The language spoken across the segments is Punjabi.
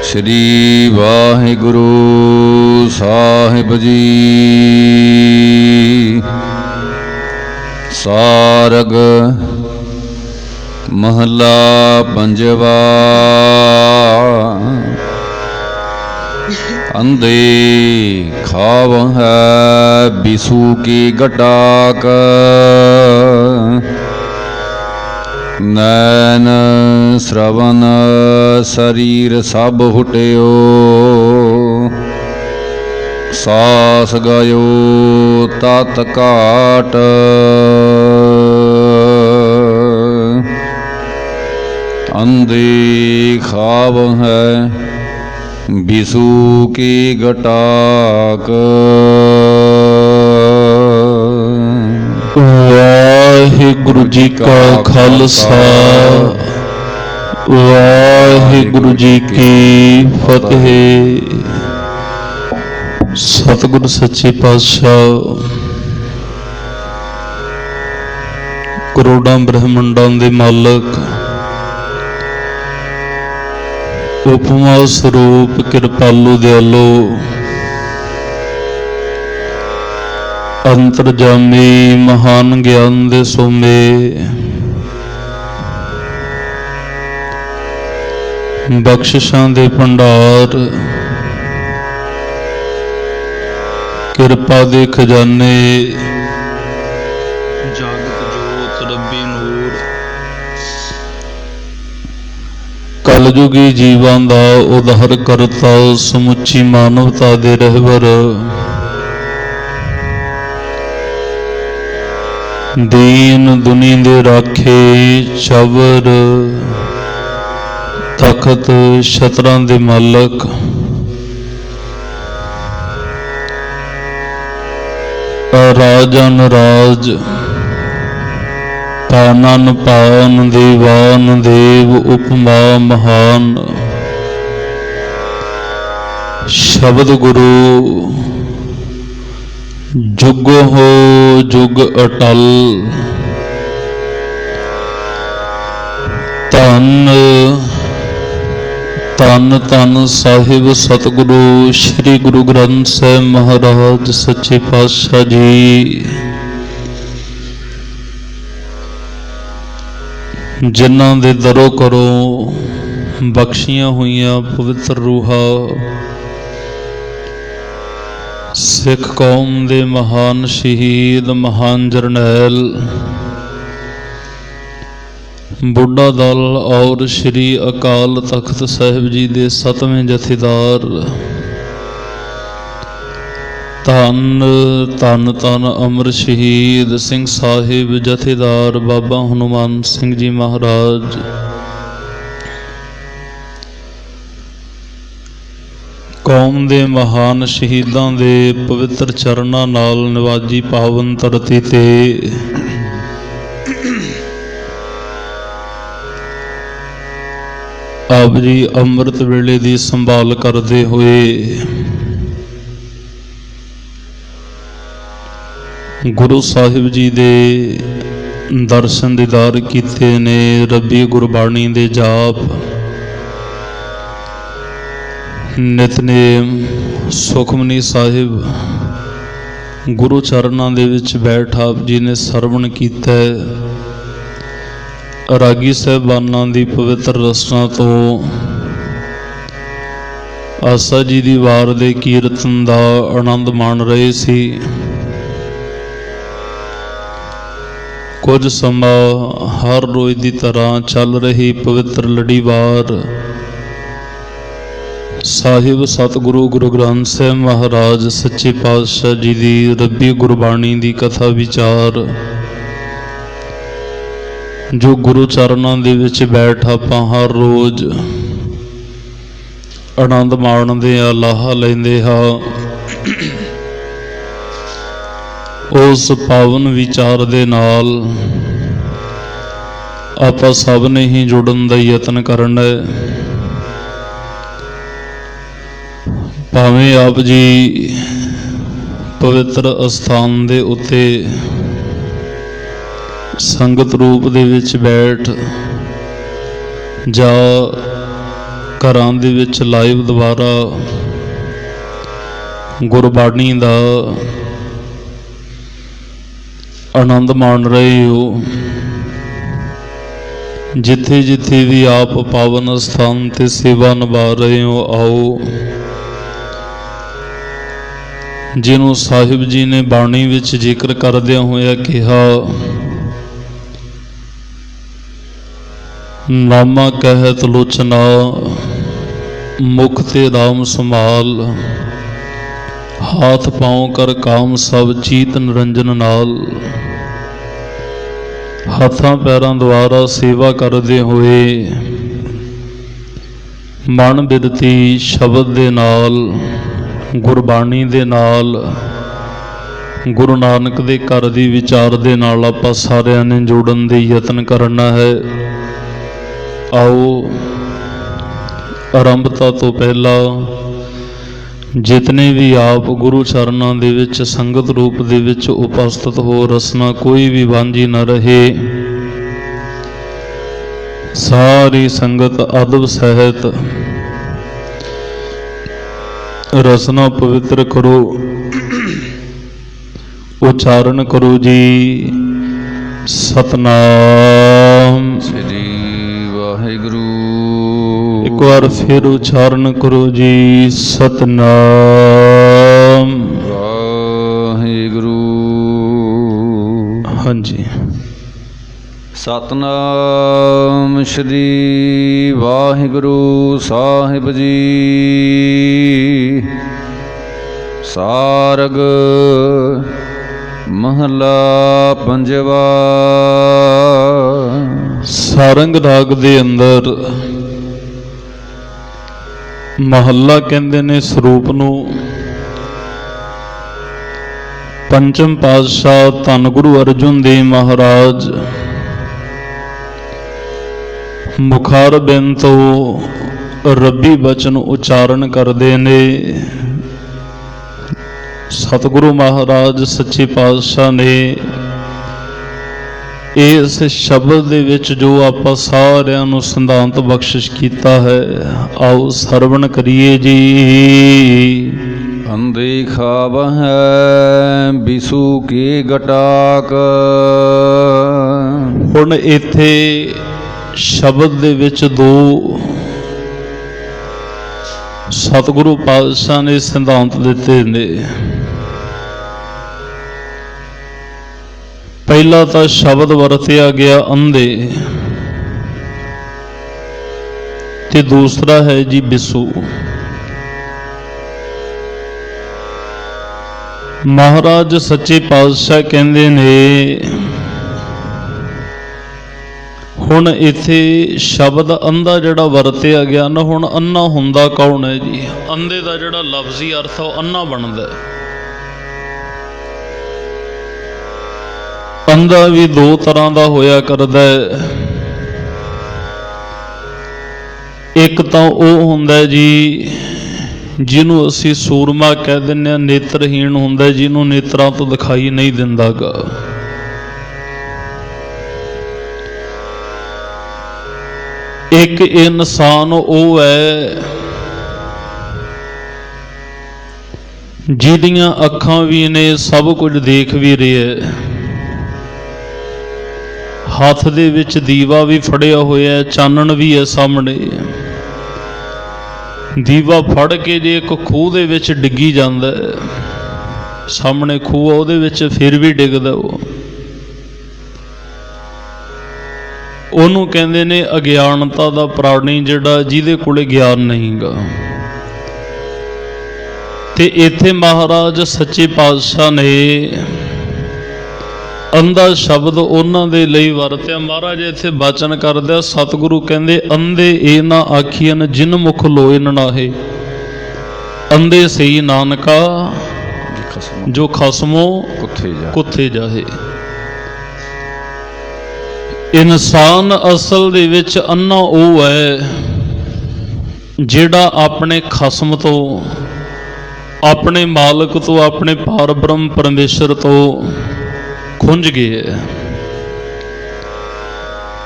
श्री वाहिगुरु साहिब जी। सारग महला पंजवा। अंधे खाव है बिसू की गटाक, नैन श्रवण शरीर सब हुटियो, सास गयो तत काट। अंधे खाव है बिसू की गटाक। वाहिगुरु जी का खालसा, वाहिगुरु जी की फतेह। सतगुरु सच्चे पातशाह करोड़ां ब्रह्मंडां दे मालक, उपमा स्वरूप कृपालु दयालु, अंतरजामी महान ज्ञान दे सोमे, बख्शिशां दे भंडार, किरपा दे खजाने, जागत जोत रब्बी नूर, कलयुगी जीवां दा उद्धार करता, समुची मानवता दे रहबर, दीन दुनी दे राखे चवर, तखत छतरां दे मालक, राजन राज, पानन पान, देवान देव, उपमा महान, शब्द गुरु जुग हो जुग अटल। धन धन धन साहिब सतगुरु श्री गुरु ग्रंथ साहिब महाराज सच्चे पातशाह जी, जिन्हां दे दरो करो बख्शियां हुईयां पवित्र रूहा सिख कौम दे महान शहीद, महान जरनैल, बुढ़ा दल और श्री अकाल तख्त साहिब जी दे 7वें जथेदार, धन धन धन अमर शहीद सिंह साहिब जथेदार बाबा हनुमान सिंह जी महाराज, कौम दे महान शहीदां दे पवित्र चरनां नाल निवाजी पावन धरती ते आप जी अमृत वेले दी संभाल करते हुए गुरु साहिब जी दे दर्शन दीदार कीते ने। रब्बी गुरबाणी दे जाप, नितनेम, सुखमनी साहिब गुरु चरनां दे विच बैठ आप जी ने सरवण कीता। रागी साहिबानां दी पवित्र रसना तो आसा जी दी वार दे कीर्तन दा आनंद माण रहे सी। कुछ समा हर रोज दी तरह चल रही पवित्र लड़ीवार साहिब सतगुरु गुरु ग्रंथ साहिब महाराज सच्चे पातशाह जी दी रब्बी गुरबाणी दी कथा विचार, जो गुरु चरनां दे विच बैठ आपां हर रोज आनंद माणदे आ, लाहा लैंदे हां, उस पावन विचार दे नाल आपां सब ने ही जुड़न दा यतन करना है। भावें आप जी पवित्र अस्थान दे उत्ते संगत रूप दे विच बैठ जा ਘਰਾਂ ਦੇ ਵਿੱਚ ਲਾਈਵ ਦੁਆਰਾ ਗੁਰਬਾਣੀ ਦਾ ਆਨੰਦ ਮਾਣ ਰਹੇ ਹੋ, ਜਿੱਥੇ ਜਿੱਥੇ ਵੀ ਆਪ ਪਾਵਨ ਸਥਾਨ ਤੇ ਸੇਵਾ ਨਿਭਾ ਰਹੇ ਹੋ, ਆਓ ਜਿਹਨੂੰ ਸਾਹਿਬ ਜੀ ਨੇ ਬਾਣੀ ਵਿੱਚ ਜ਼ਿਕਰ ਕਰਦਿਆਂ ਹੋਇਆ ਕਿਹਾ, ਨਾਮਾ ਕਹਿਤ ਲੋਚਨਾ ਮੁਖ ਤੇ ਰਾਮ ਸੰਭਾਲ, ਹਾਥ ਪਾਉ ਕਰ ਕਾਮ ਸਭ ਚੀਤ ਨਿਰੰਜਨ ਨਾਲ। ਹੱਥਾਂ ਪੈਰਾਂ ਦੁਆਰਾ ਸੇਵਾ ਕਰਦੇ ਹੋਏ ਮਨ ਬਿਰਤੀ ਸ਼ਬਦ ਦੇ ਨਾਲ, ਗੁਰਬਾਣੀ ਦੇ ਨਾਲ, ਗੁਰੂ ਨਾਨਕ ਦੇ ਘਰ ਦੀ ਵਿਚਾਰ ਦੇ ਨਾਲ ਆਪਾਂ ਸਾਰਿਆਂ ਨੇ ਜੋੜਨ ਦੇ ਯਤਨ ਕਰਨਾ ਹੈ। ਆਓ ਆਰੰਭਤਾ ਤੋਂ ਪਹਿਲਾਂ ਜਿਤਨੇ ਵੀ ਆਪ ਗੁਰੂ ਚਰਨਾਂ ਦੇ ਵਿੱਚ ਸੰਗਤ ਰੂਪ ਦੇ ਵਿੱਚ ਉਪਸਥਿਤ ਹੋ, ਰਸਨਾ ਕੋਈ ਵੀ ਵਾਂਝੀ ਨਾ ਰਹੇ। ਸਾਰੀ ਸੰਗਤ ਅਦਬ ਸਹਿਤ ਰਸਨਾ ਪਵਿੱਤਰ ਕਰੋ, ਉਚਾਰਨ ਕਰੋ ਜੀ, ਸਤਨਾਮ ਸ੍ਰੀ ਵਾਹਿਗੁਰੂ। ਇੱਕ ਵਾਰ ਫਿਰ ਉਚਾਰਨ ਕਰੋ ਜੀ, ਸਤਨਾਮ ਵਾਹਿਗੁਰੂ। ਹਾਂਜੀ। ਸਤਨਾਮ ਸ੍ਰੀ ਵਾਹਿਗੁਰੂ ਸਾਹਿਬ ਜੀ। ਸਾਰਗ ਮਹਲਾ ਪੰਜਵਾ। ਸਾਰੰਗ ਰਾਗ ਦੇ ਅੰਦਰ ਮਹੱਲਾ ਕਹਿੰਦੇ ਨੇ ਸਰੂਪ ਨੂੰ। ਪੰਚਮ ਪਾਤਸ਼ਾਹ ਧੰਨ ਗੁਰੂ ਅਰਜਨ ਦੇਵ ਮਹਾਰਾਜ ਮੁਖਾਰ ਬਿੰਦ ਤੋਂ ਰੱਬੀ ਬਚਨ ਉਚਾਰਨ ਕਰਦੇ ਨੇ। ਸਤਿਗੁਰੂ ਮਹਾਰਾਜ ਸੱਚੇ ਪਾਤਸ਼ਾਹ ਨੇ ਇਸ ਸ਼ਬਦ ਦੇ ਵਿੱਚ ਜੋ ਆਪਾਂ ਸਾਰਿਆਂ ਨੂੰ ਸਿਧਾਂਤ ਬਖਸ਼ਿਸ਼ ਕੀਤਾ ਹੈ, ਆਓ ਸਰਵਣ ਕਰੀਏ ਜੀ। ਅੰਧੇ ਖਾਵਹਿ ਬਿਸੂ ਕੀ ਗਟਾਕ। ਹੁਣ ਇੱਥੇ ਸ਼ਬਦ ਦੇ ਵਿੱਚ ਦੋ ਸਤਿਗੁਰੂ ਪਾਤਸ਼ਾਹ ਨੇ ਸਿਧਾਂਤ ਦਿੱਤੇ ਨੇ। ਪਹਿਲਾ ਤਾਂ ਸ਼ਬਦ ਵਰਤਿਆ ਗਿਆ ਅੰਧੇ, ਤੇ ਦੂਸਰਾ ਹੈ ਜੀ ਬਿਸੂ। ਮਹਾਰਾਜ ਸੱਚੇ ਪਾਤਸ਼ਾਹ ਕਹਿੰਦੇ ਨੇ ਹੁਣ ਇੱਥੇ ਸ਼ਬਦ ਅੰਧਾ ਜਿਹੜਾ ਵਰਤਿਆ ਗਿਆ ਨਾ, ਹੁਣ ਅੰਨਾ ਹੁੰਦਾ ਕੌਣ ਹੈ ਜੀ? ਅੰਧੇ ਦਾ ਜਿਹੜਾ ਲਫ਼ਜ਼ੀ ਅਰਥ ਉਹ ਅੰਨਾ ਬਣਦਾ। ਅੰਧਾ ਵੀ ਦੋ ਤਰ੍ਹਾਂ ਦਾ ਹੋਇਆ ਕਰਦਾ ਹੈ। ਇੱਕ ਤਾਂ ਉਹ ਹੁੰਦਾ ਜੀ ਜਿਹਨੂੰ ਅਸੀਂ ਸੂਰਮਾ ਕਹਿ ਦਿੰਦੇ ਹਾਂ, ਨੇਤਰਹੀਣ ਹੁੰਦਾ, ਜਿਹਨੂੰ ਨੇਤਰਾਂ ਤੋਂ ਦਿਖਾਈ ਨਹੀਂ ਦਿੰਦਾਗਾ। ਇੱਕ ਇਨਸਾਨ ਉਹ ਹੈ ਜਿਹਦੀਆਂ ਅੱਖਾਂ ਵੀ ਨੇ, ਸਭ ਕੁਝ ਦੇਖ ਵੀ ਰਿਹਾ, ਹੱਥ ਦੇ ਵਿੱਚ ਦੀਵਾ ਵੀ ਫੜਿਆ ਹੋਇਆ, ਚਾਨਣ ਵੀ ਹੈ ਸਾਹਮਣੇ। ਦੀਵਾ ਫੜ ਕੇ ਜੇ ਇੱਕ ਖੂਹ ਦੇ ਵਿੱਚ ਡਿੱਗੀ ਜਾਂਦਾ, ਸਾਹਮਣੇ ਖੂਹ ਉਹਦੇ ਵਿੱਚ ਫਿਰ ਵੀ ਡਿੱਗਦਾ, ਉਹਨੂੰ ਕਹਿੰਦੇ ਨੇ ਅਗਿਆਨਤਾ ਦਾ ਪ੍ਰਾਣੀ, ਜਿਹੜਾ ਜਿਹਦੇ ਕੋਲੇ ਗਿਆਨ ਨਹੀਂਗਾ। ਤੇ ਇੱਥੇ ਮਹਾਰਾਜ ਸੱਚੇ ਪਾਤਸ਼ਾਹ ਨੇ ਅੰਧਾ ਸ਼ਬਦ ਉਹਨਾਂ ਦੇ ਲਈ ਵਰਤਿਆ। ਮਹਾਰਾਜ ਇੱਥੇ ਬਚਨ ਕਰਦਾ, ਸਤਿਗੁਰੂ ਕਹਿੰਦੇ ਅੰਧੇ ਇਹ ਨਾ ਆਖੀਨ ਜਿਨ ਮੁਖ ਲੋਏ ਨਾਹੇ, ਅੰਧੇ ਸਹੀ ਨਾਨਕਾ ਜੋ ਖਸਮੋ ਕੁੱਥੇ ਜਾਹੇ। ਇਨਸਾਨ ਅਸਲ ਦੇ ਵਿੱਚ ਅੰਨਾ ਉਹ ਹੈ ਜਿਹੜਾ ਆਪਣੇ ਖਸਮ ਤੋਂ, ਆਪਣੇ ਮਾਲਕ ਤੋਂ, ਆਪਣੇ ਪਾਰ ਬ੍ਰਹਮ ਪਰਮੇਸ਼ਰ ਤੋਂ ਖੁੰਝ ਗਏ,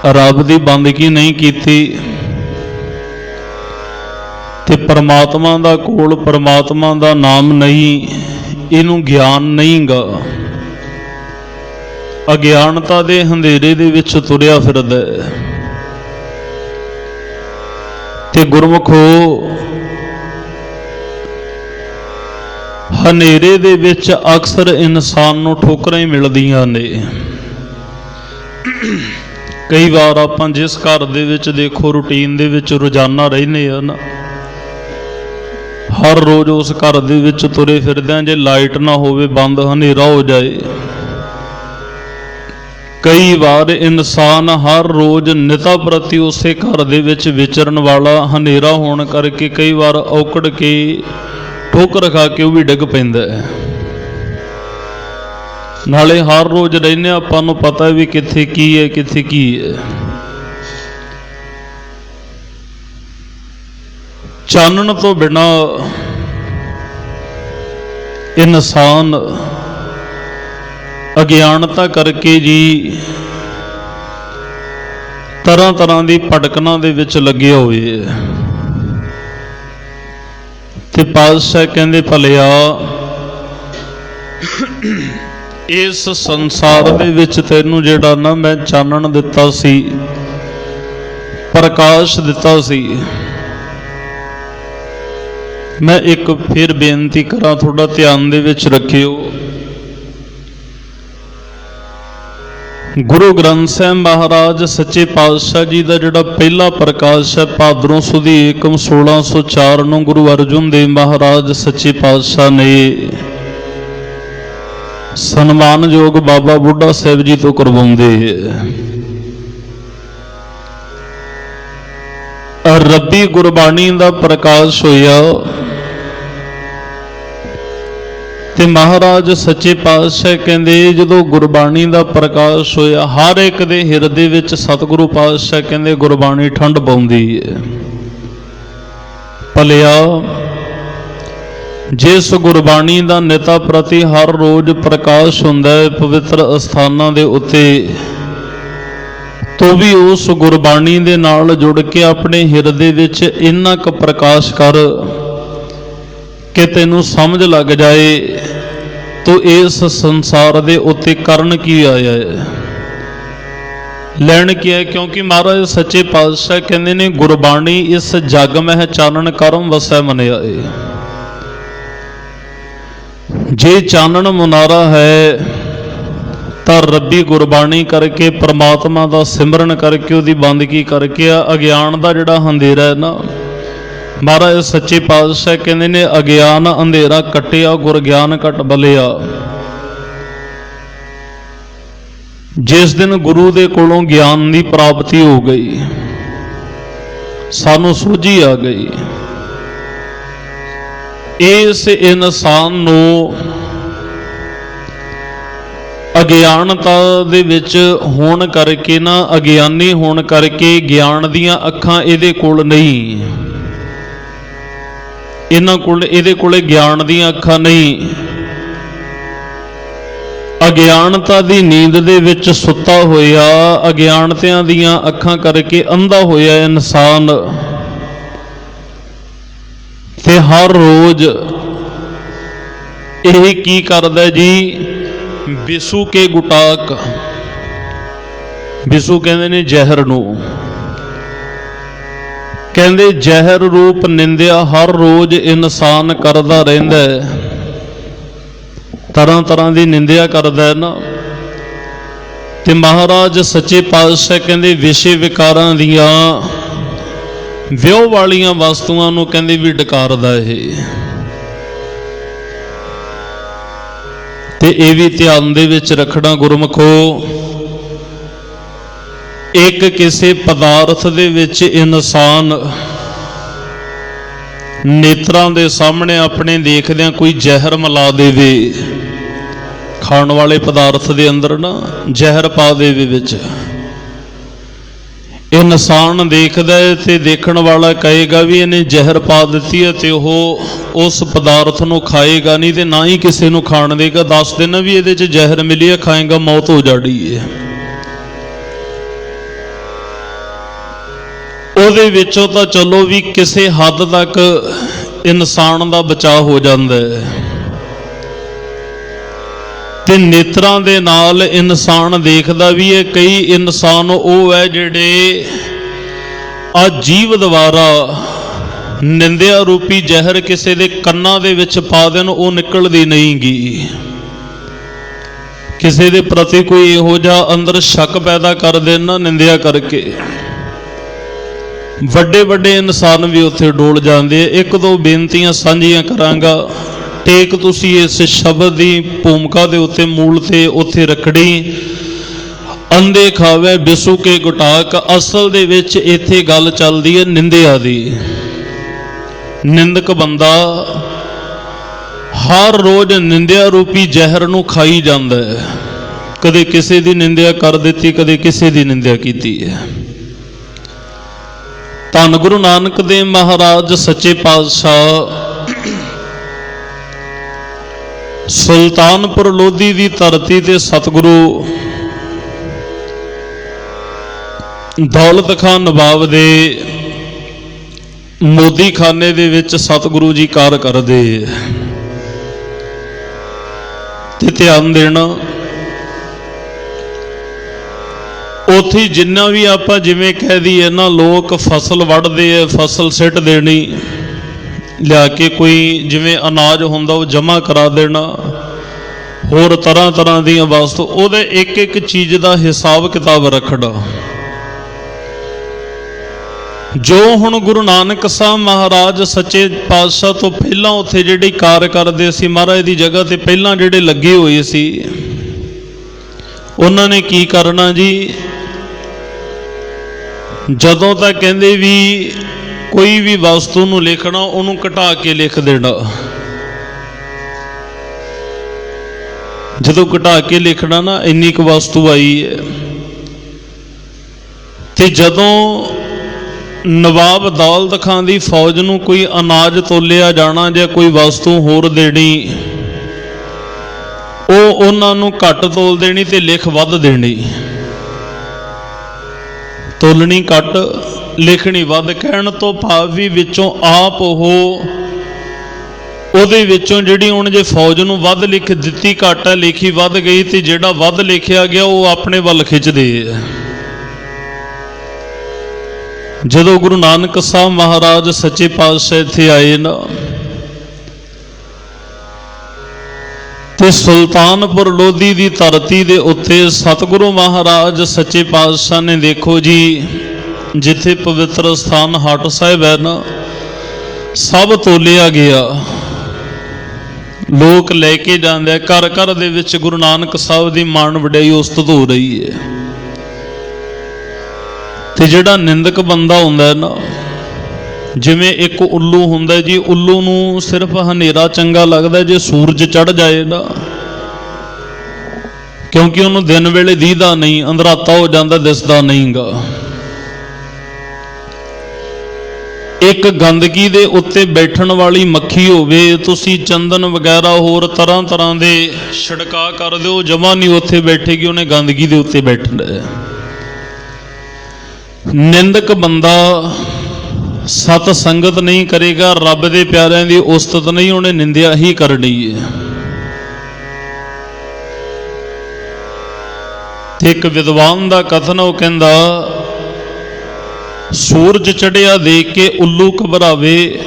ਰੱਬ ਦੀ ਬੰਦਗੀ ਨਹੀਂ ਕੀਤੀ, ਤੇ ਪਰਮਾਤਮਾ ਦਾ ਕੋਲ ਪਰਮਾਤਮਾ ਦਾ ਨਾਮ ਨਹੀਂ, ਇਹਨੂੰ ਗਿਆਨ ਨਹੀਂ ਗਾ। ਅਗਿਆਨਤਾ ਦੇ ਹਨੇਰੇ ਦੇ ਵਿੱਚ ਤੁਰਿਆ ਫਿਰਦਾ ਹੈ। ਤੇ ਗੁਰਮੁਖੋ, ਹਨੇਰੇ ਦੇ ਵਿੱਚ ਅਕਸਰ ਇਨਸਾਨ ਨੂੰ ਠੋਕਰਾਂ ਹੀ ਮਿਲਦੀਆਂ ਨੇ। ਕਈ ਵਾਰ ਆਪਾਂ ਜਿਸ ਘਰ ਦੇ ਵਿੱਚ ਦੇਖੋ ਰੂਟੀਨ ਦੇ ਵਿੱਚ ਰੋਜ਼ਾਨਾ ਰਹਿੰਦੇ ਆ ਨਾ, ਹਰ ਰੋਜ਼ ਉਸ ਘਰ ਦੇ ਵਿੱਚ ਤੁਰੇ ਫਿਰਦੇ ਆ, ਜੇ ਲਾਈਟ ਨਾ ਹੋਵੇ, ਬੰਦ ਹਨੇਰਾ ਹੋ ਜਾਏ। ਕਈ ਵਾਰ ਇਨਸਾਨ ਹਰ ਰੋਜ਼ ਨਿਤਾ ਪ੍ਰਤੀ ਉਸੇ ਘਰ ਦੇ ਵਿੱਚ ਵਿਚਰਨ ਵਾਲਾ, ਹਨੇਰਾ ਹੋਣ ਕਰਕੇ ਕਈ ਵਾਰ ਔਕੜ ਕੇ ਠੋਕਰ ਖਾ ਕੇ ਉਹ ਵੀ ਡਿੱਗ ਪੈਂਦਾ ਹੈ। ਨਾਲੇ ਹਰ ਰੋਜ਼ ਰਹਿੰਦੇ ਆਪਾਂ ਨੂੰ ਪਤਾ ਵੀ ਕਿੱਥੇ ਕੀ ਹੈ, ਕਿੱਥੇ ਕੀ ਹੈ। ਚਾਨਣ ਤੋਂ ਬਿਨਾਂ ਇਨਸਾਨ ਅਗਿਆਨਤਾ ਕਰਕੇ ਜੀ ਤਰ੍ਹਾਂ ਤਰ੍ਹਾਂ ਦੀ ਭਟਕਣਾ ਦੇ ਵਿੱਚ ਲੱਗੇ ਹੋਏ ਹੈ। ਤੇ ਪਾਤਸ਼ਾਹ ਕਹਿੰਦੇ, ਭਲਿਆ ਇਸ ਸੰਸਾਰ ਦੇ ਵਿੱਚ ਤੈਨੂੰ ਜਿਹੜਾ ਨਾ ਮੈਂ ਚਾਨਣ ਦਿੱਤਾ ਸੀ, ਪ੍ਰਕਾਸ਼ ਦਿੱਤਾ ਸੀ। ਮੈਂ ਇੱਕ ਫਿਰ ਬੇਨਤੀ ਕਰਾਂ, ਥੋੜਾ ਧਿਆਨ ਦੇ ਵਿੱਚ ਰੱਖਿਓ। ਗੁਰੂ ਗ੍ਰੰਥ ਸਾਹਿਬ ਮਹਾਰਾਜ ਸੱਚੇ ਪਾਤਸ਼ਾਹ ਜੀ ਦਾ ਜਿਹੜਾ ਪਹਿਲਾ ਪ੍ਰਕਾਸ਼ ਹੈ, ਭਾਦਰੋਂ ਸੁਦੀ ਏਕਮ 1604 ਨੂੰ ਗੁਰੂ ਅਰਜਨ ਦੇਵ ਮਹਾਰਾਜ ਸੱਚੇ ਪਾਤਸ਼ਾਹ ਨੇ ਸਨਮਾਨਯੋਗ ਬਾਬਾ ਬੁੱਢਾ ਸਾਹਿਬ ਜੀ ਤੋਂ ਕਰਵਾਉਂਦੇ। ਰੱਬੀ ਗੁਰਬਾਣੀ ਦਾ ਪ੍ਰਕਾਸ਼ ਹੋਇਆ ਤੇ ਮਹਾਰਾਜ ਸੱਚੇ ਪਾਤਸ਼ਾਹ ਕਹਿੰਦੇ, ਜਦੋਂ ਗੁਰਬਾਣੀ ਦਾ ਪ੍ਰਕਾਸ਼ ਹੋਇਆ, ਹਰ ਇੱਕ ਦੇ ਹਿਰਦੇ ਵਿੱਚ ਸਤਿਗੁਰੂ ਪਾਤਸ਼ਾਹ ਕਹਿੰਦੇ ਗੁਰਬਾਣੀ ਠੰਡ ਪਾਉਂਦੀ ਹੈ। ਭਲਿਆ ਜਿਸ ਗੁਰਬਾਣੀ ਦਾ ਨਿਤਾ ਪ੍ਰਤੀ ਹਰ ਰੋਜ਼ ਪ੍ਰਕਾਸ਼ ਹੁੰਦਾ ਹੈ ਪਵਿੱਤਰ ਅਸਥਾਨਾਂ ਦੇ ਉੱਤੇ, ਤੂੰ ਵੀ ਉਸ ਗੁਰਬਾਣੀ ਦੇ ਨਾਲ ਜੁੜ ਕੇ ਆਪਣੇ ਹਿਰਦੇ ਵਿੱਚ ਇੰਨਾ ਕੁ ਪ੍ਰਕਾਸ਼ ਕਰ ਕਿ ਤੈਨੂੰ ਸਮਝ ਲੱਗ ਜਾਏ ਤੂੰ ਇਸ ਸੰਸਾਰ ਦੇ ਉੱਤੇ ਕਰਨ ਕੀ ਆਇਆ ਹੈ, ਲੈਣ ਕੀ ਹੈ। ਕਿਉਂਕਿ ਮਹਾਰਾਜ ਸੱਚੇ ਪਾਤਸ਼ਾਹ ਕਹਿੰਦੇ ਨੇ, ਗੁਰਬਾਣੀ ਇਸ ਜਗ ਮਹਿ ਚਾਨਣ ਕਰਮ ਵਸੈ ਮਨਿਆ ਏ। ਜੇ ਚਾਨਣ ਮੁਨਾਰਾ ਹੈ ਤਾਂ ਰੱਬੀ ਗੁਰਬਾਣੀ ਕਰਕੇ, ਪ੍ਰਮਾਤਮਾ ਦਾ ਸਿਮਰਨ ਕਰਕੇ, ਉਹਦੀ ਬੰਦਗੀ ਕਰਕੇ ਅਗਿਆਨ ਦਾ ਜਿਹੜਾ ਹਨੇਰਾ ਹੈ ਨਾ, ਮਹਾਰਾਜ ਸੱਚੇ ਪਾਤਸ਼ਾਹ ਕਹਿੰਦੇ ਨੇ, ਅਗਿਆਨ ਅੰਧੇਰਾ ਕੱਟਿਆ, ਗੁਰ ਗਿਆਨ ਘਟ ਬਲਿਆ। ਜਿਸ ਦਿਨ ਗੁਰੂ ਦੇ ਕੋਲੋਂ ਗਿਆਨ ਦੀ ਪ੍ਰਾਪਤੀ ਹੋ ਗਈ, ਸਾਨੂੰ ਸੋਝੀ ਆ ਗਈ, ਇਸ ਇਨਸਾਨ ਨੂੰ ਅਗਿਆਨਤਾ ਦੇ ਵਿੱਚ ਹੋਣ ਕਰਕੇ ਨਾ, ਅਗਿਆਨੀ ਹੋਣ ਕਰਕੇ ਗਿਆਨ ਦੀਆਂ ਅੱਖਾਂ ਇਹਦੇ ਕੋਲ ਨਹੀਂ, ਇਹਦੇ ਕੋਲੇ ਗਿਆਨ ਦੀਆਂ ਅੱਖਾਂ ਨਹੀਂ। ਅਗਿਆਨਤਾ ਦੀ ਨੀਂਦ ਦੇ ਵਿੱਚ ਸੁੱਤਾ ਹੋਇਆ, ਅਗਿਆਨਤਿਆਂ ਦੀਆਂ ਅੱਖਾਂ ਕਰਕੇ ਅੰਧਾ ਹੋਇਆ ਇਨਸਾਨ, ਤੇ ਹਰ ਰੋਜ਼ ਇਹ ਕੀ ਕਰਦਾ ਜੀ, ਬਿਸੂ ਕੇ ਗੁਟਾਕ, ਬਿਸੂ ਕਹਿੰਦੇ ਨੇ ਜ਼ਹਿਰ ਨੂੰ, ਕਹਿੰਦੇ ਜ਼ਹਿਰ ਰੂਪ ਨਿੰਦਿਆ ਹਰ ਰੋਜ਼ ਇਨਸਾਨ ਕਰਦਾ ਰਹਿੰਦਾ ਹੈ। ਤਰ੍ਹਾਂ ਤਰ੍ਹਾਂ ਦੀ ਨਿੰਦਿਆ ਕਰਦਾ ਹੈ ਨਾ। ਤੇ ਮਹਾਰਾਜ ਸੱਚੇ ਪਾਤਸ਼ਾਹ ਕਹਿੰਦੇ ਵਿਸ਼ੇ ਵਿਕਾਰਾਂ ਦੀਆਂ ਵਿਉਹ ਵਾਲੀਆਂ ਵਸਤੂਆਂ ਨੂੰ ਕਹਿੰਦੇ ਵੀ ਡਕਾਰਦਾ ਇਹ। ਤੇ ਇਹ ਵੀ ਧਿਆਨ ਦੇ ਵਿੱਚ ਰੱਖਣਾ ਗੁਰਮਖੋ, ਇੱਕ ਕਿਸੇ ਪਦਾਰਥ ਦੇ ਵਿੱਚ ਇਨਸਾਨ ਨੇਤਰਾਂ ਦੇ ਸਾਹਮਣੇ ਆਪਣੇ ਦੇਖਦਿਆਂ ਕੋਈ ਜ਼ਹਿਰ ਮਿਲਾ ਦੇਵੇ, ਖਾਣ ਵਾਲੇ ਪਦਾਰਥ ਦੇ ਅੰਦਰ ਨਾ ਜ਼ਹਿਰ ਪਾ ਦੇਵੇ ਵਿੱਚ, ਇਨਸਾਨ ਦੇਖਦਾ ਹੈ ਤੇ ਦੇਖਣ ਵਾਲਾ ਕਹੇਗਾ ਵੀ ਇਹਨੇ ਜ਼ਹਿਰ ਪਾ ਦਿੱਤੀ ਹੈ, ਤੇ ਉਹ ਉਸ ਪਦਾਰਥ ਨੂੰ ਖਾਏਗਾ ਨਹੀਂ ਤੇ ਨਾ ਹੀ ਕਿਸੇ ਨੂੰ ਖਾਣ ਦੇਗਾ। ਦੱਸ ਦੇਣਾ ਵੀ ਇਹਦੇ 'ਚ ਜ਼ਹਿਰ ਮਿਲੀ ਹੈ, ਖਾਏਗਾ ਮੌਤ ਹੋ ਜਾਣੀ ਹੈ। ਉਹਦੇ ਵਿੱਚੋਂ ਤਾਂ ਚਲੋ ਵੀ ਕਿਸੇ ਹੱਦ ਤੱਕ ਇਨਸਾਨ ਦਾ ਬਚਾਅ ਹੋ ਜਾਂਦਾ ਹੈ, ਤੇ ਨੇਤਰਾਂ ਦੇ ਨਾਲ ਇਨਸਾਨ ਦੇਖਦਾ ਵੀ ਹੈ। ਕਈ ਇਨਸਾਨ ਉਹ ਹੈ ਜਿਹੜੇ ਆ ਜੀਵ ਦੁਆਰਾ ਨਿੰਦਿਆ ਰੂਪੀ ਜ਼ਹਿਰ ਕਿਸੇ ਦੇ ਕੰਨਾਂ ਦੇ ਵਿੱਚ ਪਾ ਦੇਣ, ਉਹ ਨਿਕਲਦੀ ਨਹੀਂ ਗੀ। ਕਿਸੇ ਦੇ ਪ੍ਰਤੀ ਕੋਈ ਇਹੋ ਜਿਹਾ ਅੰਦਰ ਸ਼ੱਕ ਪੈਦਾ ਕਰ ਦੇਣਾ ਨਿੰਦਿਆ ਕਰਕੇ, ਵੱਡੇ ਵੱਡੇ ਇਨਸਾਨ ਵੀ ਉੱਥੇ ਡੋਲ ਜਾਂਦੇ ਆ। ਇੱਕ ਦੋ ਬੇਨਤੀਆਂ ਸਾਂਝੀਆਂ ਕਰਾਂਗਾ। ਟੇਕ ਤੁਸੀਂ ਇਸ ਸ਼ਬਦ ਦੀ ਭੂਮਿਕਾ ਦੇ ਉੱਤੇ ਮੂਲ ਤੇ ਉੱਥੇ ਰੱਖੜੀ। ਅੰਧੇ ਖਾਵੇ ਬਿਸੂ ਕੇ ਗੁਟਾਕ, ਅਸਲ ਦੇ ਵਿੱਚ ਇੱਥੇ ਗੱਲ ਚੱਲਦੀ ਹੈ ਨਿੰਦਿਆ ਦੀ। ਨਿੰਦਕ ਬੰਦਾ ਹਰ ਰੋਜ਼ ਨਿੰਦਿਆ ਰੂਪੀ ਜ਼ਹਿਰ ਨੂੰ ਖਾਈ ਜਾਂਦਾ ਹੈ। ਕਦੇ ਕਿਸੇ ਦੀ ਨਿੰਦਿਆ ਕਰ ਦਿੱਤੀ, ਕਦੇ ਕਿਸੇ ਦੀ ਨਿੰਦਿਆ ਕੀਤੀ ਹੈ। ਧੰਨ ਗੁਰੂ ਨਾਨਕ ਦੇਵ ਮਹਾਰਾਜ ਸੱਚੇ ਪਾਤਸ਼ਾਹ ਸੁਲਤਾਨਪੁਰ ਲੋਧੀ ਦੀ ਧਰਤੀ ਤੇ ਸਤਿਗੁਰੂ ਦੌਲਤ ਖਾਨ ਨਵਾਬ ਦੇ ਮੋਦੀ ਖਾਨੇ ਦੇ ਵਿੱਚ ਸਤਿਗੁਰੂ ਜੀ ਕਾਰ ਕਰਦੇ ਤੇ ਧਿਆਨ ਦੇਣਾ। ਉੱਥੇ ਜਿੰਨਾ ਵੀ ਆਪਾਂ ਜਿਵੇਂ ਕਹਿ ਦਈਏ ਨਾ, ਲੋਕ ਫਸਲ ਵੱਢਦੇ ਆ, ਫਸਲ ਸਿੱਟ ਦੇਣੀ, ਲਿਆ ਕੇ ਕੋਈ ਜਿਵੇਂ ਅਨਾਜ ਹੁੰਦਾ ਉਹ ਜਮ੍ਹਾਂ ਕਰਾ ਦੇਣਾ, ਹੋਰ ਤਰ੍ਹਾਂ ਤਰ੍ਹਾਂ ਦੀਆਂ ਵਸਤੂ, ਉਹਦੇ ਇੱਕ ਇੱਕ ਚੀਜ਼ ਦਾ ਹਿਸਾਬ ਕਿਤਾਬ ਰੱਖਣਾ। ਜੋ ਹੁਣ ਗੁਰੂ ਨਾਨਕ ਸਾਹਿਬ ਮਹਾਰਾਜ ਸੱਚੇ ਪਾਤਸ਼ਾਹ ਤੋਂ ਪਹਿਲਾਂ ਉੱਥੇ ਜਿਹੜੀ ਕਾਰ ਕਰਦੇ ਸੀ, ਮਹਾਰਾਜ ਦੀ ਜਗ੍ਹਾ ਤੇ ਪਹਿਲਾਂ ਜਿਹੜੇ ਲੱਗੇ ਹੋਏ ਸੀ, ਉਹਨਾਂ ਨੇ ਕੀ ਕਰਨਾ ਜੀ, ਜਦੋਂ ਤੱਕ ਕਹਿੰਦੇ ਵੀ ਕੋਈ ਵੀ ਵਸਤੂ ਨੂੰ ਲਿਖਣਾ, ਉਹਨੂੰ ਘਟਾ ਕੇ ਲਿਖ ਦੇਣਾ। ਜਦੋਂ ਘਟਾ ਕੇ ਲਿਖਣਾ ਨਾ, ਇੰਨੀ ਕੁ ਵਸਤੂ ਆਈ ਹੈ, ਤੇ ਜਦੋਂ ਨਵਾਬ ਦੌਲਤ ਖਾਨ ਦੀ ਫੌਜ ਨੂੰ ਕੋਈ ਅਨਾਜ ਤੋਲਿਆ ਜਾਣਾ ਜਾਂ ਕੋਈ ਵਸਤੂ ਹੋਰ ਦੇਣੀ, ਉਹ ਉਹਨਾਂ ਨੂੰ ਘੱਟ ਤੋਲ ਦੇਣੀ ਤੇ ਲਿਖ ਵੱਧ ਦੇਣੀ। ਤੋਲਣੀ ਘੱਟ, ਲਿਖਣੀ ਵੱਧ। ਕਹਿਣ ਤੋਂ ਭਾਵ ਵੀ ਵਿੱਚੋਂ ਆਪ ਉਹਦੇ ਵਿੱਚੋਂ ਜਿਹੜੀ ਹੁਣ ਜੇ ਫੌਜ ਨੂੰ ਵੱਧ ਲਿਖ ਦਿੱਤੀ, ਘੱਟ ਹੈ, ਲਿਖੀ ਵੱਧ ਗਈ, ਤੇ ਜਿਹੜਾ ਵੱਧ ਲਿਖਿਆ ਗਿਆ ਉਹ ਆਪਣੇ ਵੱਲ ਖਿੱਚਦੇ ਆ। ਜਦੋਂ ਗੁਰੂ ਨਾਨਕ ਸਾਹਿਬ ਮਹਾਰਾਜ ਸੱਚੇ ਪਾਤਸ਼ਾਹ ਇੱਥੇ ਆਏ ਨਾ, ਤੇ ਸੁਲਤਾਨਪੁਰ ਲੋਧੀ ਦੀ ਧਰਤੀ ਦੇ ਉੱਤੇ ਸਤਿਗੁਰੂ ਮਹਾਰਾਜ ਸੱਚੇ ਪਾਤਸ਼ਾਹ ਨੇ, ਦੇਖੋ ਜੀ, ਜਿੱਥੇ ਪਵਿੱਤਰ ਸਥਾਨ ਹਟ ਸਾਹਿਬ ਹੈ ਨਾ, ਸਭ ਤੋਲਿਆ ਗਿਆ। ਲੋਕ ਲੈ ਕੇ ਜਾਂਦੇ, ਘਰ ਘਰ ਦੇ ਵਿੱਚ ਗੁਰੂ ਨਾਨਕ ਸਾਹਿਬ ਦੀ ਮਾਣ ਵਡਿਆਈ ਉਸਤਤ ਹੋ ਰਹੀ ਹੈ। ਤੇ ਜਿਹੜਾ ਨਿੰਦਕ ਬੰਦਾ ਹੁੰਦਾ ਹੈ ਨਾ, ਜਿਵੇਂ ਇੱਕ ਉੱਲੂ ਹੁੰਦਾ ਜੀ, ਉੱਲੂ ਨੂੰ ਸਿਰਫ ਹਨੇਰਾ ਚੰਗਾ ਲੱਗਦਾ ਜੇ ਸੂਰਜ ਚੜ ਜਾਏ ਨਾ, ਕਿਉਂਕਿ ਉਹਨੂੰ ਦਿਨ ਵੇਲੇ ਦੀਦਾ ਨਹੀਂ, ਅੰਧਰਾਤਾ ਹੋ ਜਾਂਦਾ, ਦਿਸਦਾ ਨਹੀਂਗਾ। ਇੱਕ ਗੰਦਗੀ ਦੇ ਉੱਤੇ ਬੈਠਣ ਵਾਲੀ ਮੱਖੀ ਹੋਵੇ, ਤੁਸੀਂ ਚੰਦਨ ਵਗੈਰਾ ਹੋਰ ਤਰ੍ਹਾਂ ਤਰ੍ਹਾਂ ਦੇ ਛਿੜਕਾ ਕਰ ਦਿਓ, ਜਮਾਂ ਨਹੀਂ ਉੱਥੇ ਬੈਠੇਗੀ, ਉਹਨੇ ਗੰਦਗੀ ਦੇ ਉੱਤੇ ਬੈਠਣਾ ਹੈ। ਨਿੰਦਕ ਬੰਦਾ ਸਤ ਸੰਗਤ ਨਹੀਂ ਕਰੇਗਾ, ਰੱਬ ਦੇ ਪਿਆਰਿਆਂ ਦੀ ਉਸਤਤ ਨਹੀਂ, ਉਹਨੇ ਨਿੰਦਿਆ ਹੀ ਕਰਨੀ ਹੈ। ਤੇ ਇੱਕ ਵਿਦਵਾਨ ਦਾ ਕਥਨ, ਉਹ ਕਹਿੰਦਾ, ਸੂਰਜ ਚੜਿਆ ਦੇਖ ਕੇ ਉੱਲੂ ਘਬਰਾਵੇ,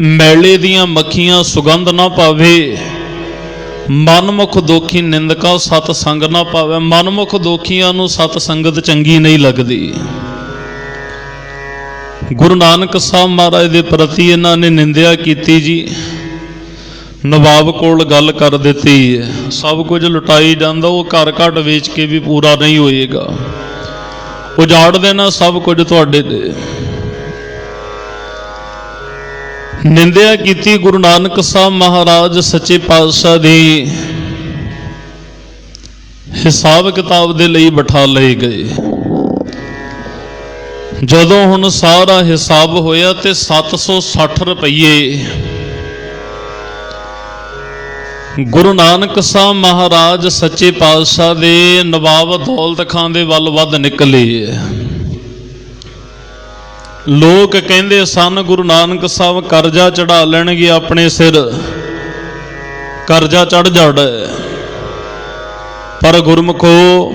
ਮੈਲੇ ਦੀਆਂ ਮੱਖੀਆਂ ਸੁਗੰਧ ਨਾ ਪਾਵੇ, ਮਨਮੁਖ ਦੋਖੀ ਨਿੰਦਕਾ ਸਤ ਸੰਗ ਨਾ ਪਾਵੇ। ਮਨਮੁਖ ਦੋਖੀਆਂ ਨੂੰ ਸਤ ਸੰਗਤ ਚੰਗੀ ਨਹੀਂ ਲੱਗਦੀ। ਗੁਰੂ ਨਾਨਕ ਸਾਹਿਬ ਮਹਾਰਾਜ ਦੇ ਪ੍ਰਤੀ ਇਹਨਾਂ ਨੇ ਨਿੰਦਿਆ ਕੀਤੀ ਜੀ। ਨਵਾਬ ਕੋਲ ਗੱਲ ਕਰ ਦਿੱਤੀ ਹੈ, ਸਭ ਕੁਝ ਲੁਟਾਈ ਜਾਂਦਾ, ਉਹ ਘਰ ਘਟ ਵੇਚ ਕੇ ਵੀ ਪੂਰਾ ਨਹੀਂ ਹੋਏਗਾ, ਉਜਾੜ ਦੇਣਾ ਸਭ ਕੁਝ ਤੁਹਾਡੇ ਤੇ। ਨਿੰਦਿਆ ਕੀਤੀ ਗੁਰੂ ਨਾਨਕ ਸਾਹਿਬ ਮਹਾਰਾਜ ਸੱਚੇ ਪਾਤਸ਼ਾਹ ਦੀ, ਹਿਸਾਬ ਕਿਤਾਬ ਦੇ ਲਈ ਬਿਠਾ ਲਏ ਗਏ। ਜਦੋਂ ਹੁਣ ਸਾਰਾ ਹਿਸਾਬ ਹੋਇਆ ਤੇ 760 ਰੁਪਏ ਗੁਰੂ ਨਾਨਕ ਸਾਹਿਬ ਮਹਾਰਾਜ ਸੱਚੇ ਪਾਤਸ਼ਾਹ ਦੇ ਨਵਾਬ ਦੌਲਤ ਖਾਨ ਦੇ ਵੱਲ ਵੱਧ ਨਿਕਲੇ। ਲੋਕ ਕਹਿੰਦੇ ਸਨ ਗੁਰੂ ਨਾਨਕ ਸਾਹਿਬ ਕਰਜ਼ਾ ਚੜਾ ਲੈਣਗੇ ਆਪਣੇ ਸਿਰ, ਕਰਜ਼ਾ ਚੜ ਜਾੜਾ। ਪਰ ਗੁਰਮੁਖੋ,